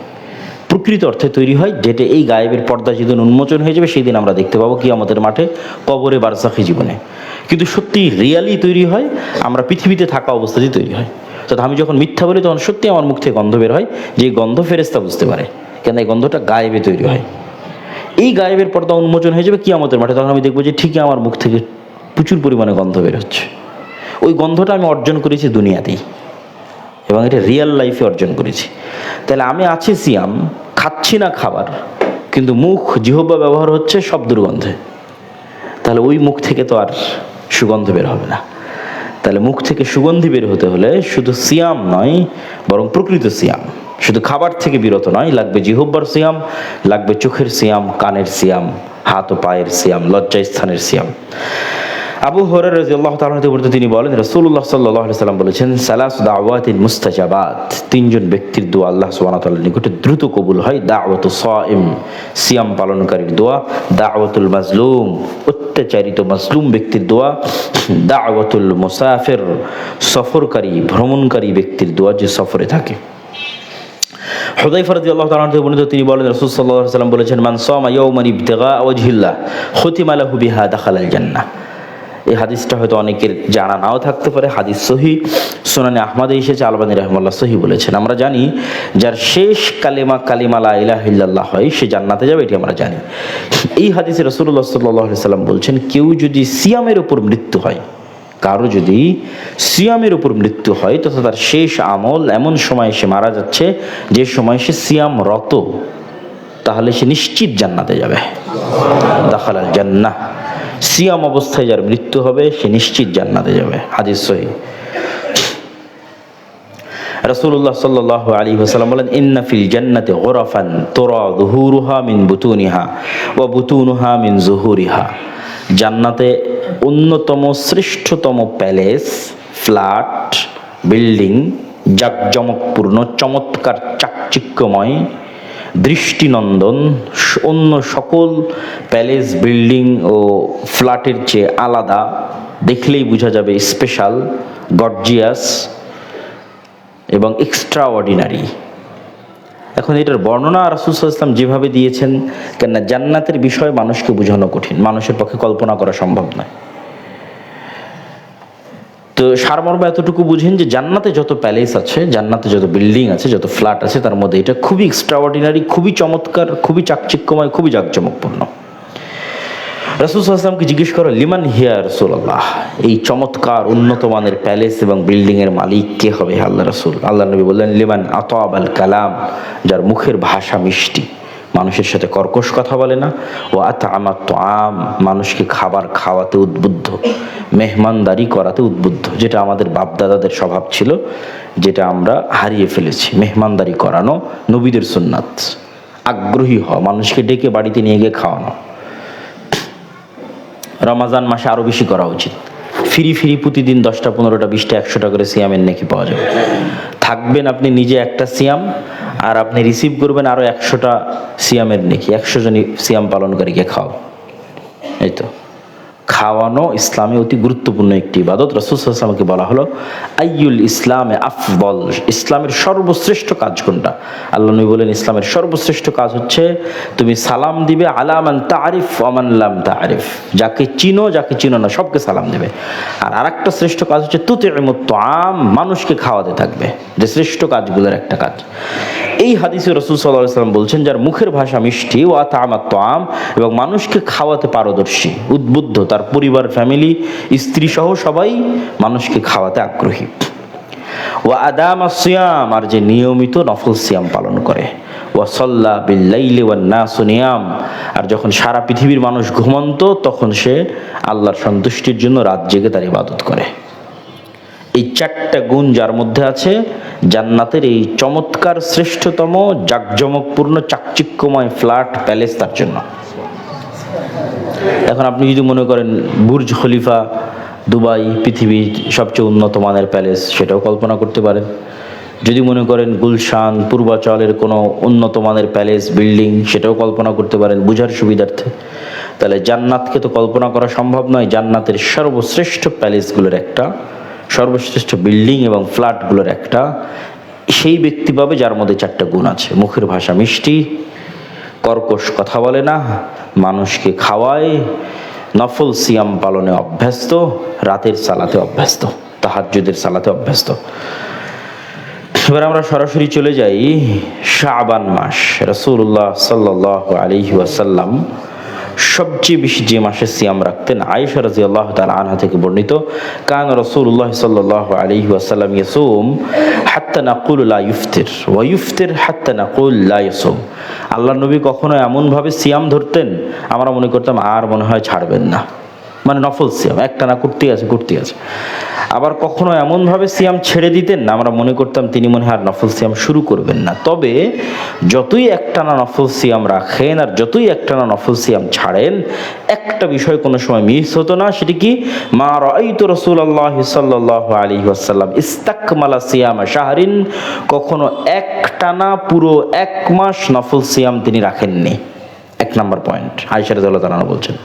প্রকৃত অর্থে তৈরি হয়, যেটা এই গায়েবের পর্দা যেদিন উন্মোচন হয়ে যাবে সেই দিন আমরা দেখতে পাবো কিয়ামতের মাঠে, কবরে, বারজাখী জীবনে। কিন্তু সত্যি রিয়ালি তৈরি হয় আমরা পৃথিবীতে থাকা অবস্থাতেই তৈরি হয়। তো আমি যখন মিথ্যা বলি তখন সত্যি আমার মুখ থেকে গন্ধ বের হয়, যে গন্ধ ফেরেশতা বুঝতে পারে, কেন এই গন্ধটা গায়েবে তৈরি হয়। এই গায়েবের পর্দা উন্মোচন হয়ে যাবে কিয়ামতের মাঠে, তখন আমি দেখবো যে ঠিকই আমার মুখ থেকে প্রচুর পরিমাণে গন্ধ বের হচ্ছে। ওই গন্ধটা আমি অর্জন করেছি দুনিয়াতেই, এবং এটা রিয়েল লাইফে অর্জন করেছি। তাহলে আমি আছি সিয়াম, খাচ্ছি না খাবার, কিন্তু মুখ, জিহ্বা ব্যবহার হচ্ছে সব দুর্গন্ধে। তাহলে ওই মুখ থেকে তো আর সুগন্ধ বের হবে না। তাহলে মুখ থেকে সুগন্ধি বের হতে হলে শুধু সিয়াম নয়, বরং প্রকৃত সিয়াম, শুধু খাবার থেকে বিরত নয়, লাগবে জিহ্বার সিয়াম, লাগবে চোখের সিয়াম, কানের সিয়াম, হাত ও পায়ের সিয়াম, লজ্জাস্থানের সিয়াম। আবু হুরায়রা রাদিয়াল্লাহু তাআলা হতে বর্ণিত, তিনি বলেন রাসূলুল্লাহ সাল্লাল্লাহু আলাইহি সাল্লাম বলেছেন, সালাসু দাওয়াতিন মুস্তাজাবাত, তিনজন ব্যক্তির দোয়া আল্লাহ সুবহানাহু ওয়া তাআলার নিকটে দ্রুত কবুল হয়। দাওয়াতু সাইম, সিয়াম পালনকারীর দোয়া; দাওয়াতুল মাজলুম, অত্যাচারিত মাজলুম ব্যক্তির দোয়া; দাওয়াতুল মুসাফির, সফরকারী, ভ্রমণকারী ব্যক্তির দোয়া, যে সফরে থাকে। হুযায়ফা রাদিয়াল্লাহু তাআলা থেকে বর্ণিত, তিনি বলেন রাসূল সাল্লাল্লাহু আলাইহি ওয়াসাল্লাম বলেছেন, মান সামা ইয়াওমান ইবতিগা ওয়াজহিল্লাহ খুতিমা লাহু বিহা দাখালাল জান্নাহ। এই হাদিসটা হয়তো অনেকের জানা নাও থাকতে পারে, হাদিস সহিহ, সুনানে আহমদে এসেছে, আলবানী রাহিমাহুল্লাহ সহিহ বলেছেন। আমরা জানি যার শেষ কালিমা লা ইলাহা ইল্লাল্লাহ হয় সে জান্নাতে যাবে, এটি আমরা জানি। এই হাদিসে রাসূলুল্লাহ সাল্লাল্লাহু আলাইহি ওয়াসাল্লাম বলছেন, কেউ যদি সিয়ামের উপর মৃত্যু হয়, কারো যদি সিয়ামের উপর মৃত্যু হয়, তথা তার শেষ আমল এমন সময় সে মারা যাচ্ছে যে সময় সে সিয়ামরত, তাহলে সে নিশ্চিত জান্নাতে যাবে। দাখালাল জান্নাহ, সিয়াম অবস্থায় যার মৃত্যু হবে সে নিশ্চিত জান্নাতে যাবে, হাদিস সহিহ। রাসূলুল্লাহ সাল্লাল্লাহু আলাইহি ওয়াসাল্লাম বলেন, ইন্না ফিল জান্নাতি গুরাফান তুরা যুহুরুহা মিন বুতুনিহা ওয়া বুতুনুহা মিন যুহুরিহা। জান্নাতে অন্যতম শ্রেষ্ঠতম প্যালেস, ফ্ল্যাট, বিল্ডিং, জাঁকজমকপূর্ণ, চমৎকার, চাকচিক্যময়, দৃষ্টিনন্দন, অন্য সকল প্যালেস, বিল্ডিং ও ফ্ল্যাটের চেয়ে আলাদা, দেখলেই বোঝা যাবে স্পেশাল, গর্জিয়াস এবং এক্সট্রা অর্ডিনারি। এখন এটার বর্ণনা রাসূল সাল্লাল্লাহু আলাইহি ওয়াসাল্লাম যেভাবে দিয়েছেন, কেননা জান্নাতের বিষয় মানুষকে বোঝানো কঠিন, মানুষের পক্ষে কল্পনা করা সম্ভব নয়। তো সারমর্ম এতটুকু বুঝেন যে জান্নাতে যত প্যালেস আছে, জান্নাতে যত বিল্ডিং আছে, যত ফ্ল্যাট আছে, তার মধ্যে এটা খুবই এক্সট্রা অর্ডিনারি, খুবই চমৎকার, খুবই চাকচিক্যময়, খুবই জাঁকজমকপূর্ণ। রাসূল সাল্লাল্লাহু আলাইহি ওয়াসাল্লামকে জিজ্ঞেস করা, লিমান হিয়া রাসূলুল্লাহ, এই চমৎকার উন্নত মানের প্যালেস এবং বিল্ডিং এর মালিক কে হবে আল্লাহ রাসূল? আল্লাহ নবী বললেন, লিমান আতাবাল কালাম, যার মুখের ভাষা মিষ্টি, মানুষের সাথে কর্কশ কথা বলে না, ও আতআমা তুআম, মানুষকে খাবার খাওয়াতে উদ্বুদ্ধ, মেহমানদারি করাতে উদ্বুদ্ধ, যেটা আমাদের বাপদাদাদের স্বভাব ছিল, যেটা আমরা হারিয়ে ফেলেছি। মেহমানদারি করানো নবীদের সুন্নাত, আগ্রহী হওয়া, মানুষকে ডেকে বাড়িতে নিয়ে গিয়ে খাওয়ানো। রমাজান মাসে আরও বেশি করা উচিত। ফিরি প্রতিদিন 10টা, 15টা, 20টা, 100টা করে সিয়ামের নেকি পাওয়া যাবে। থাকবেন আপনি নিজে একটা সিয়াম, আর আপনি রিসিভ করবেন আরও 100টা সিয়ামের নেকি, 100 জন সিয়াম পালনকারীকে খাও। এই তো খাওয়ানো ইসলামে অতি গুরুত্বপূর্ণ একটি ইবাদত। রাসূল সাল্লাল্লাহু আলাইহি ওয়াসাল্লামকে বলা হলো, আইয়ুল ইসলামে আফদল, ইসলামের সর্বশ্রেষ্ঠ কাজ কোনটা? আল্লাহ নবী বলেন, ইসলামের সর্বশ্রেষ্ঠ কাজ হচ্ছে তুমি সালাম দিবে আলা মান তারিফ ওয়া মান লাম তারিফ, যাকে চিনো, যাকে চিনো না, সবকে সালাম দেবে। আর আরেকটা শ্রেষ্ঠ কাজ হচ্ছে তুতিমুত তুআম, মানুষকে খাওয়াতে থাকবে, যে শ্রেষ্ঠ কাজগুলোর একটা কাজ। এই হাদিসে রাসূল সাল্লাল্লাহু আলাইহি ওয়াসাল্লাম বলছেন, যার মুখের ভাষা মিষ্টি, ওয়া তা'আমাত তুআম, এবং মানুষকে খাওয়াতে পারদর্শী, উদ্বুদ্ধ, তার পরিবার, ফ্যামিলি, স্ত্রী সহ সবাই মানুষকে খাওয়াতে আগ্রহী। ওয়া আদামাস সিয়াম, আর যে নিয়মিত নফল সিয়াম পালন করে। ওয়া সাল্লা বিল লাইলি ওয়ান নাসু নিয়াম, আর যখন সারা পৃথিবীর মানুষ ঘুমন্ত তখন সে আল্লাহর সন্তুষ্টির জন্য রাত জেগে তার ইবাদত করে। এই 4টা গুণ যার মধ্যে আছে, জান্নাতের এই চমৎকার, শ্রেষ্ঠতম, জাঁকজমকপূর্ণ, চাকচিক্যময় ফ্ল্যাট, প্যালেস তার জন্য। এখন আপনি যদি মনে করেন বুর্জ খলিফা, দুবাই পৃথিবীর সবচেয়ে উন্নত মানের প্যালেস, সেটাও কল্পনা করতে পারেন। যদি মনে করেন গুলশান, পূর্বাচলের কোনো উন্নত মানের প্যালেস, বিল্ডিং, সেটাও কল্পনা করতে পারেন বুঝার সুবিধার্থে। তাহলে জান্নাতকে তো কল্পনা করা সম্ভব নয়, জান্নাতের সর্বশ্রেষ্ঠ প্যালেসগুলোর একটা, সর্বশ্রেষ্ঠ বিল্ডিং এবং ফ্ল্যাটগুলোর একটা সেই ব্যক্তি পাবে যার মধ্যে 4টা গুণ আছে। মুখের ভাষা মিষ্টি, কর্কশ কথা বলে না, মানুষকে খাওয়ায়, নফল সিয়াম পালনে অভ্যস্ত, রাতের সালাতে অভ্যস্ত, তাহাজ্জুদের সালাতে অভ্যস্ত। এবার আমরা সরাসরি চলে যাই শাবান মাস। রাসূলুল্লাহ সাল্লাল্লাহু আলাইহি ওয়াসাল্লাম সবচেয়ে বেশি যে মাসে সিয়াম রাখতেন, আয়েশা রাদিয়াল্লাহু তাআলা আনহা থেকে বর্ণিত, কান রাসূলুল্লাহ সাল্লাল্লাহু আলাইহি ওয়াসাল্লাম ইয়াসুম হাত্তা নাকুলু লা ইফতির ওয়া ইফতির হাত্তা নাকুল লা ইয়াসুম। আল্লাহর নবী কখনো এমনভাবে সিয়াম ধরতেন আমরা মনে করতাম আর মনে হয় ছাড়বেন না, মানে নফল সিয়াম একটানা করতেই আছে। আবার কখনো এমনভাবে সিয়াম ছেড়ে দিতেন না আমরা মনে করতাম তিনি মনে হয় আর নফল সিয়াম শুরু করবেন না। তবে যতই একটানা নফল সিয়াম রাখেন আর যতই একটানা নফল সিয়াম ছাড়েন, একটা বিষয় কোনো সময় মিস হতো না। সেটি কি? মা রাআইতু রাসূলুল্লাহ সাল্লাল্লাহু আলাইহি ওয়াসাল্লাম ইস্তাকমালা সিয়ামা শাহরিন, কখনো একটানা পুরো 1 মাস নফল সিয়াম তিনি রাখেননি। 1 নম্বর পয়েন্ট আয়েশা রাদিয়াল্লাহু তাআলা বলছেন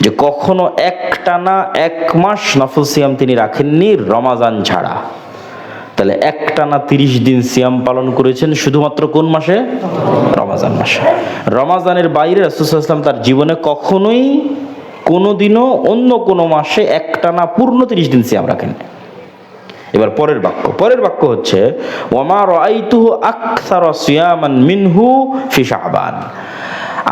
যে কখনো একটানা 1 মাস নফল সিয়াম তিনি রাখেননি রমাজান ছাড়া। তাহলে একটানা 30 দিন সিয়াম পালন করেছেন শুধুমাত্র কোন মাসে? রমাজান মাসে। রমাজানের বাইরে রাসূল সাল্লাল্লাহু আলাইহি ওয়াসাল্লাম তার জীবনে কখনোই কোনোদিনও অন্য কোনো মাসে একটানা পূর্ণ 30 দিন সিয়াম রাখেন। এবার পরের বাক্য হচ্ছে ওয়ামা রাআইতুহু আকসারা সিয়ামান মিনহু ফি শাবান।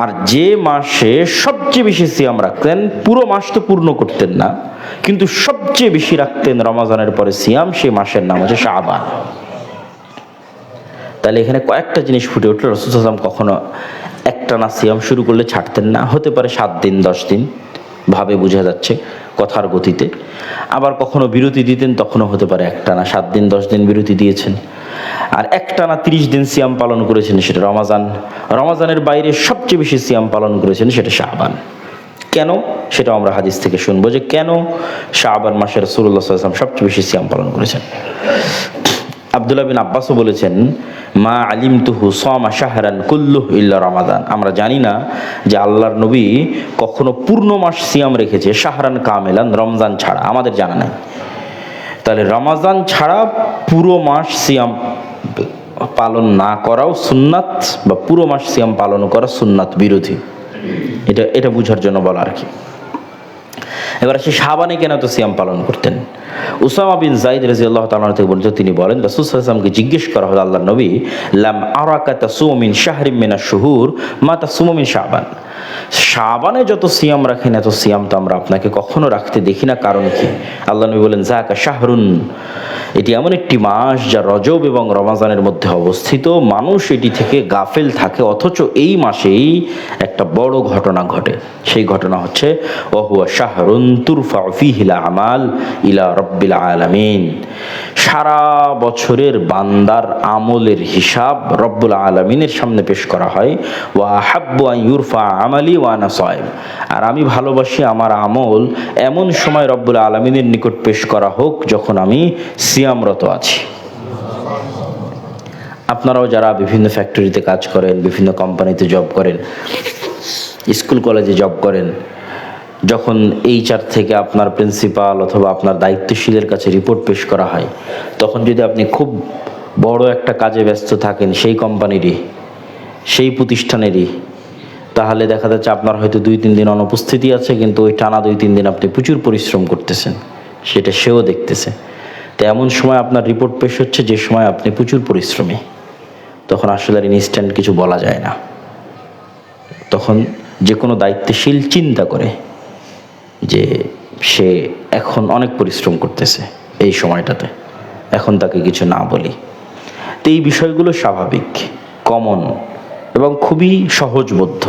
আর যে মাসে সবচেয়ে বেশি সিয়াম রাখতেন, পুরো মাস তো পূর্ণ করতেন না, কিন্তু সবচেয়ে বেশি রাখতেন রমাজানের পরে সিয়াম, সেই মাসের নাম হচ্ছে শাবান। তাহলে এখানে কয়েকটা জিনিস ফুটে উঠল। রাসূল সাল্লাল্লাহু আলাইহি ওয়াসাল্লাম কখনো একটানা সিয়াম শুরু করলে ছাড়তেন না, হতে পারে 7 দিন 10 দিন ভাবে বোঝা যাচ্ছে কথার গতিতে। আবার কখনো বিরতি দিতেন, তখনও হতে পারে একটানা 7 দিন 10 দিন বিরতি দিয়েছেন। আর একটানা 30 দিন সিয়াম পালন করেছেন সেটা রমাজানের বাইরে সবচেয়ে বেশি সিয়াম পালন করেছেন সেটা শাবান। কেন? সেটা আমরা হাদিস থেকে শুনবো যে কেন শাবান মাসে রাসূলুল্লাহ সাল্লাল্লাহু আলাইহি ওয়াসাল্লাম সবচেয়ে বেশি সিয়াম পালন করেছেন। আব্দুল্লাহ বিন আব্বাসও বলেছেন মা আলিমতুহু সামা শাহরান কুল্লুহু ইল্লা রমাদান। আমরা জানি না যে আল্লাহর নবী কখনো পূর্ণ মাস সিয়াম রেখেছে শাহরান কামেলান, রমজান ছাড়া, আমাদের জানা নাই। তাহলে রমাজান ছাড়া পুরো মাস সিয়াম পালন না করাও সুন্নাত, বা পুরো মাস সিয়াম পালন করা সুন্নাত বিরোধী। এটা বুঝার জন্য বলা আর কি। এবার সে শাবানে কেন তো সিয়াম পালন করতেন? উসামা বিন যায়েদ রাদিয়াল্লাহু তাআলা থেকে বলতে তিনি বলেন রাসূল সাল্লাল্লাহু আলাইহি ওয়াসাল্লামকে জিজ্ঞেস করা হলো, আল্লাহর নবী, লাম আরাকা তাসুমু মিন শাহরিন মিনাশ শুহুর মা তাসুমু মিন শাবান। শাবানে যত সিয়াম রাখেন এত সিয়াম তো আমরা আপনাকে কখনো রাখতে দেখি না, কারণ কি? আল্লাহর নবী বলেন যাকা শাহরুন, এটি এমন একটি মাস যা রজব এবং রমাজানের মধ্যে অবস্থিত, মানুষ এটি থেকে গাফেল থাকে, অথচ এই মাসেই একটা বড় ঘটনা ঘটে। সেই ঘটনা হচ্ছে ওয়াহুয়া শাহরুন তুরফা ফিহিল আমাল ইলা রব্বিল আলামিন। সারা বছরের বান্দার আমলের হিসাব রব্বুল আলামিনের সামনে পেশ করা হয়। ওয়া হাব্বু আন ইউরফা আমালি ওয়া আনা সাইম, আর আমি ভালোবাসি আমার আমল এমন সময় রব্বুল আলামিনের নিকট পেশ করা হোক যখন আমি সিয়ামরত আছি। আপনারাও যারা বিভিন্ন ফ্যাক্টরিতে কাজ করেন, বিভিন্ন কোম্পানিতে জব করেন, স্কুল কলেজে জব করেন, যখন HR থেকে আপনার প্রিন্সিপাল অথবা আপনার দায়িত্বশীলের কাছে রিপোর্ট পেশ করা হয়, তখন যদি আপনি খুব বড় একটা কাজে ব্যস্ত থাকেন সেই কোম্পানিরই, সেই প্রতিষ্ঠানেরই, তাহলে দেখা যাচ্ছে আপনার হয়তো 2-3 দিন অনুপস্থিতি আছে, কিন্তু ওই টানা 2-3 দিন আপনি প্রচুর পরিশ্রম করতেছেন, সেটা সেও দেখতেছে। তো এমন সময় আপনার রিপোর্ট পেশ হচ্ছে যে সময় আপনি প্রচুর পরিশ্রমী, তখন আসলে আর ইনস্ট্যান্ট কিছু বলা যায় না। তখন যে কোনো দায়িত্বশীল চিন্তা করে যে সে এখন অনেক পরিশ্রম করতেছে এই সময়টাতে, এখন তাকে কিছু না বলি। তো এই বিষয়গুলো স্বাভাবিক, কমন এবং খুবই সহজবোধ্য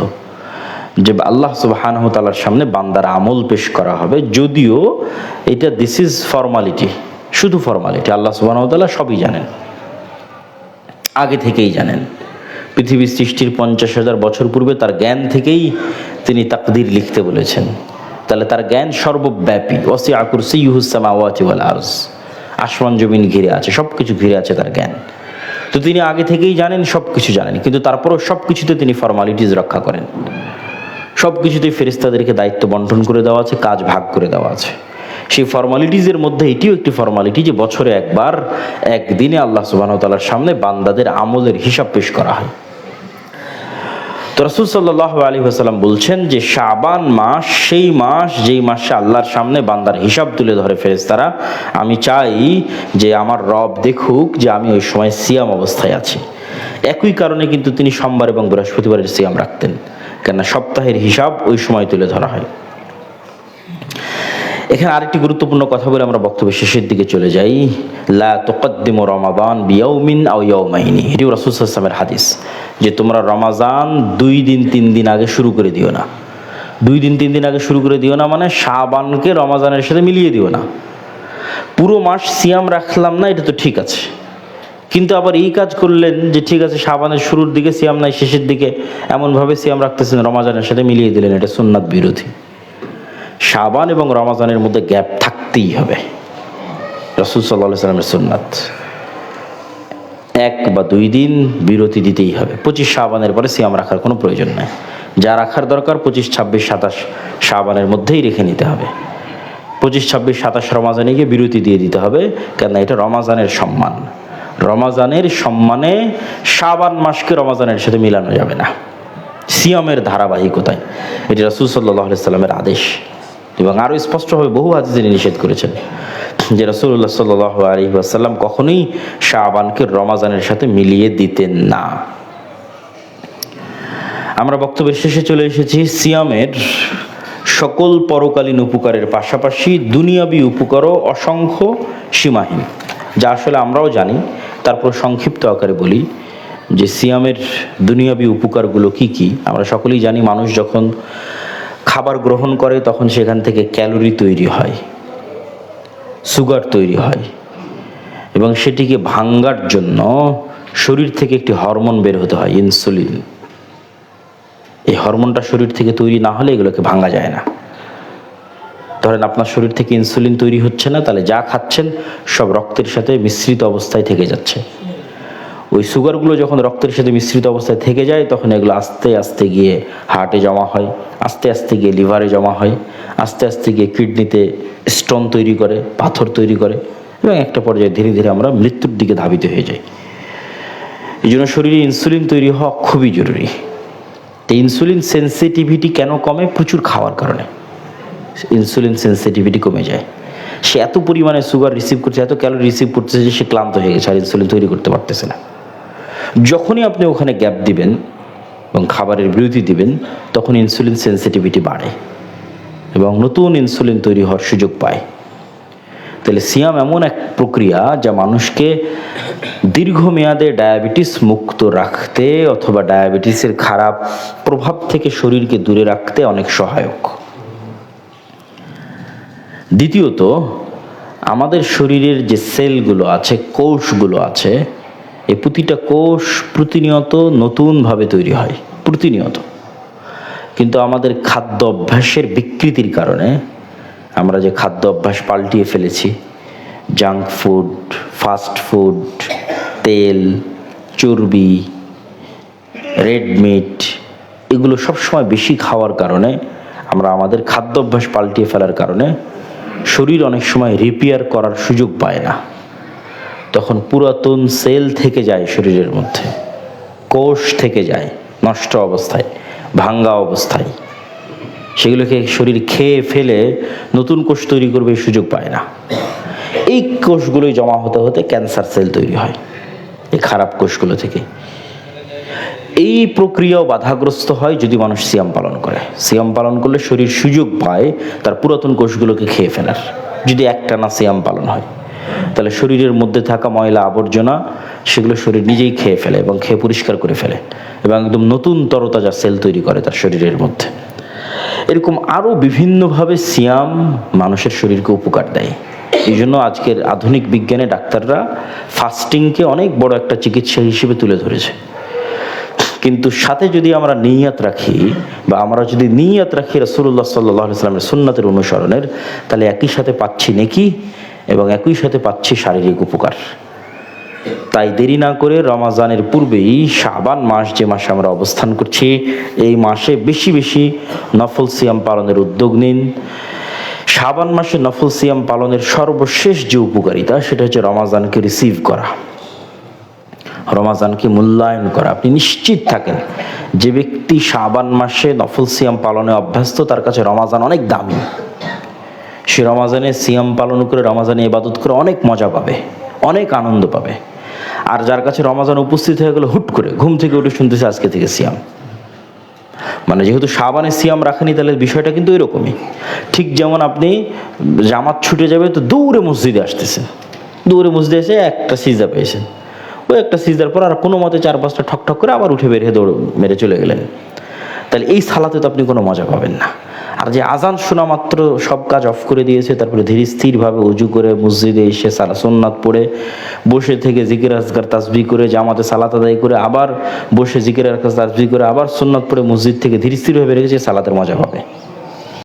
যে আল্লাহ সুবহানাহু ওয়া তাআলার সামনে বান্দার আমল পেশ করা হবে, যদিও এটা দিস ইজ ফর্মালিটি, শুধু ফর্মালিটি। আল্লাহ সুবহানাহু ওয়া তাআলা সবই জানেন, আগে থেকেই জানেন। পৃথিবীর সৃষ্টির 50,000 বছর পূর্বে তার জ্ঞান থেকেই তিনি তাকদীর লিখতে বলেছেন। তাহলে তার জ্ঞান সর্বব্যাপী। ওয়াসিআ কুরসিয়্যুহুস সামাওয়াতি ওয়াল আরজ, আসমান জমিন ঘিরে আছে, সব কিছু ঘিরে আছে তার জ্ঞান। তো তিনি আগে থেকেই জানেন, সব কিছু জানেন, কিন্তু তারপরও সব কিছুতে তিনি ফর্মালিটিস রক্ষা করেন। সব কিছুতেই ফেরেশতাদেরকে দায়িত্ব বন্টন করে দেওয়া আছে, কাজ ভাগ করে দেওয়া আছে। সেই ফর্মালিটিজের মধ্যে এটিও একটি ফর্মালিটি যে বছরে একবার একদিনে আল্লাহ সুবহানাহু ওয়া তাআলার সামনে বান্দাদের আমলের হিসাব পেশ করা হয়। তো রাসূল সাল্লাল্লাহু আলাইহি ওয়াসাল্লাম বলছেন যে শাবান মাস সেই মাস যেই মাসে আল্লাহর সামনে বান্দার হিসাব তুলে ধরে ফেরেশতারা। আমি চাই যে আমার রব দেখুক যে আমি ওই সময় সিয়াম অবস্থায় আছি। একই কারণে কিন্তু তিনি সোমবার এবং বৃহস্পতিবারের সিয়াম রাখতেন, কেননা সপ্তাহের হিসাব ওই সময় তুলে ধরা হয়। এখানে আরেকটি গুরুত্বপূর্ণ কথা বলে আমরা বক্তব্যের শেষের দিকে চলে যাই। লা তুকদ্দিমু রমাদান বিয়াউমিন আও ইয়াউমাইনি, এটিও রাসূল সাল্লাল্লাহু আলাইহি ওয়াসাল্লামের হাদিস যে তোমরা রমাজান 2 দিন 3 দিন আগে শুরু করে দিও না। 2 দিন 3 দিন আগে শুরু করে দিও না মানে শাবানকে রমাজানের সাথে মিলিয়ে দিও না। পুরো মাস সিয়াম রাখলাম না, এটা তো ঠিক আছে, কিন্তু আবার এই কাজ করলেন যে ঠিক আছে শাবানের শুরুর দিকে সিয়াম নাই, শেষের দিকে এমনভাবে সিয়াম রাখতেছেন রমাজানের সাথে মিলিয়ে দিলেন, এটা সুন্নাত বিরোধী। শাবান এবং রমাজানের মধ্যে গ্যাপ থাকতেই হবে, রাসূল সাল্লাল্লাহু আলাইহি ওয়াসাল্লামের সুন্নাত। 1 বা 2 দিন বিরতি দিতেই হবে। 25 শাবানের পরে সিয়াম রাখার কোনো প্রয়োজন নাই। যা রাখার দরকার 25, 26, 27 শাবানের মধ্যেই রেখে নিতে হবে। 25, 26, 27 রমাজানে গিয়ে বিরতি দিয়ে দিতে হবে, কেন এটা রমাজানের সম্মান। রমাজানের সম্মানে শাবান মাসকে রমাজানের সাথে মিলানো যাবে না সিয়ামের ধারাবাহিকতায়। এটি রাসূল সাল্লাল্লাহু আলাইহি ওয়াসাল্লামের আদেশ এবং আরও স্পষ্টভাবে বহু হাদিসে তিনি নিষেধ করেছেন যে রাসূলুল্লাহ সাল্লাল্লাহু আলাইহি ওয়াসাল্লাম কখনোই শাবানকে রমাজানের সাথে মিলিয়ে দিতেন না। আমরা বক্তব্যের শেষে চলে এসেছি। সিয়ামের সকল পরকালীন উপকারের পাশাপাশি দুনিয়াবী উপকারও অসংখ্য সীমাহীন, যা আসলে আমরাও জানি, তারপর সংক্ষিপ্ত আকারে বলি যে সিয়ামের দুনিয়াবী উপকারগুলো কি কি। আমরা সকলেই জানি মানুষ যখন খাবার গ্রহণ করে তখন সেখান থেকে ক্যালোরি তৈরি হয়, সুগার তৈরি হয়, এবং সেটিকে ভাঙার জন্য শরীর থেকে একটি হরমোন বের হতে হয়, ইনসুলিন। এই হরমোনটা শরীর থেকে তৈরি না হলে এগুলোকে ভাঙা যায় না। ধরেন আপনার শরীর থেকে ইনসুলিন তৈরি হচ্ছে না, তাহলে যা খাচ্ছেন সব রক্তের সাথে মিশ্রিত অবস্থায় থেকে যাচ্ছে। ওই সুগারগুলো যখন রক্তের সাথে মিশ্রিত অবস্থায় থেকে যায় তখন এগুলো আস্তে আস্তে গিয়ে হার্টে জমা হয়, আস্তে আস্তে গিয়ে লিভারে জমা হয়, আস্তে আস্তে গিয়ে কিডনিতে স্টোন তৈরি করে, পাথর তৈরি করে, এবং একটা পর্যায়ে ধীরে ধীরে আমরা মৃত্যুর দিকে ধাবিত হয়ে যাই। এই জন্য শরীরে ইনসুলিন তৈরি হওয়া খুবই জরুরি। তো ইনসুলিন সেন্সিটিভিটি কেন কমে? প্রচুর খাওয়ার কারণে ইনসুলিন সেন্সিটিভিটি কমে যায়। সে এত পরিমাণে সুগার রিসিভ করছে, এত ক্যালোরি রিসিভ করতেছে যে সে ক্লান্ত হয়ে গেছে, আর ইনসুলিন তৈরি করতে পারতেছে না। যখনই আপনি ওখানে গ্যাপ দিবেন এবং খাবারের বিরতি দিবেন তখন ইনসুলিন সেন্সিটিভিটি বাড়ে এবং নতুন ইনসুলিন তৈরি হওয়ার সুযোগ পায়। তাহলে সিয়াম এমন এক প্রক্রিয়া যা মানুষকে দীর্ঘমেয়াদে ডায়াবেটিস মুক্ত রাখতে অথবা ডায়াবেটিসের খারাপ প্রভাব থেকে শরীরকে দূরে রাখতে অনেক সহায়ক। দ্বিতীয়ত, আমাদের শরীরের যে সেলগুলো আছে, কোষগুলো আছে, এই প্রতিটা কোষ প্রতিনিয়ত নতুনভাবে তৈরি হয়, প্রতিনিয়ত। কিন্তু আমাদের খাদ্য অভ্যাসের বিকৃতির কারণে আমরা যে খাদ্য অভ্যাস পাল্টিয়ে ফেলেছি, জাঙ্ক ফুড, ফাস্ট ফুড, তেল, চর্বি, রেড মিট, এগুলো সবসময় বেশি খাওয়ার কারণে, আমরা আমাদের খাদ্য অভ্যাস পাল্টিয়ে ফেলার কারণে শরীর অনেক সময় রিপেয়ার করার সুযোগ পায় না। তখন পুরাতন সেল থেকে যায় শরীরের মধ্যে, কোষ থেকে যায় নষ্ট অবস্থায়, ভাঙ্গা অবস্থায়। সেগুলোকে শরীর খেয়ে ফেলে নতুন কোষ তৈরি করবে এই সুযোগ পায় না। এই কোষগুলোই জমা হতে হতে ক্যান্সার সেল তৈরি হয় এই খারাপ কোষগুলো থেকে। এই প্রক্রিয়াও বাধাগ্রস্ত হয় যদি মানুষ সিয়াম পালন করে। সিয়াম পালন করলে শরীর সুযোগ পায় তার পুরাতন কোষগুলোকে খেয়ে ফেলার। যদি একটানা সিয়াম পালন হয় তাহলে শরীরের মধ্যে থাকা ময়লা আবর্জনা সেগুলো শরীর নিজেই খেয়ে ফেলে এবং খেয়ে পরিষ্কার করে ফেলে এবং একদম নতুন তরতাজা সেল তৈরি করে তার শরীরের মধ্যে। এরকম আরও বিভিন্নভাবে সিয়াম মানুষের শরীরকে উপকার দেয়। এই জন্য আজকের আধুনিক বিজ্ঞানে ডাক্তাররা ফাস্টিংকে অনেক বড় একটা চিকিৎসা হিসেবে তুলে ধরেছে। কিন্তু সাথে যদি আমরা নিয়ত রাখি বা আমরা যদি নিয়ত রাখি রাসূলুল্লাহ সাল্লাল্লাহু আলাইহি ওয়াসাল্লামের সুন্নাতের অনুসরণের, তাহলে একই সাথে পাচ্ছি নেকি এবং একই সাথে পাচ্ছি শারীরিক উপকার। তাই দেরি না করে রমাজানের পূর্বেই শাবান মাস, যে মাসে আমরা অবস্থান করছি, এই মাসে বেশি বেশি নফল সিয়াম পালনের উদ্যোগ নিন। শাবান মাসে নফল সিয়াম পালনের সর্বশেষ যে উপকারিতা সেটা হচ্ছে রমাজানকে রিসিভ করা, রমাজানকে মূল্যায়ন করা। আপনি নিশ্চিত থাকেন যে ব্যক্তি শাবান মাসে নফল সিয়াম পালনে অভ্যস্ত তার কাছে রমাজান অনেক দামি। সে রমাজানে সিয়াম পালন করে, রমাজানে ইবাদত করে অনেক মজা পাবে, অনেক আনন্দ পাবে। আর যার কাছে রমাজান উপস্থিত হয়ে গেল, হুট করে ঘুম থেকে উঠে শুনতেছে আজকে থেকে সিয়াম, মানে যেহেতু শাবানে সিয়াম রাখেনি, তাহলে বিষয়টা কিন্তু এরকমই। ঠিক যেমন আপনি জামাত ছুটে যাবে তো দৌড়ে মসজিদে আসতেছেন, দৌড়ে মসজিদে এসে একটা সিজদা পেয়েছেন, ওই একটা সিজদার পর আর কোনো মতে 4-5টা ঠক ঠক করে আবার উঠে বের হয়ে দৌড় মেরে চলে গেলেন, তাহলে এই সালাতে তো আপনি কোনো মজা পাবেন না। আর যে আজান শোনা মাত্র সব কাজ অফ করে দিয়েছে, তারপরে ধীর স্থিরভাবে উজু করে মসজিদে এসে সুন্নাত পড়ে বসে থেকে জিকির আজকার তাসবিহ করে জামাতে সালাত আদায় করে আবার বসে জিকির আজকার তাসবিহ করে আবার সুন্নাত পড়ে মসজিদ থেকে ধীর স্থিরভাবে বেরিয়ে গেছে, সালাতের মজা পাবে।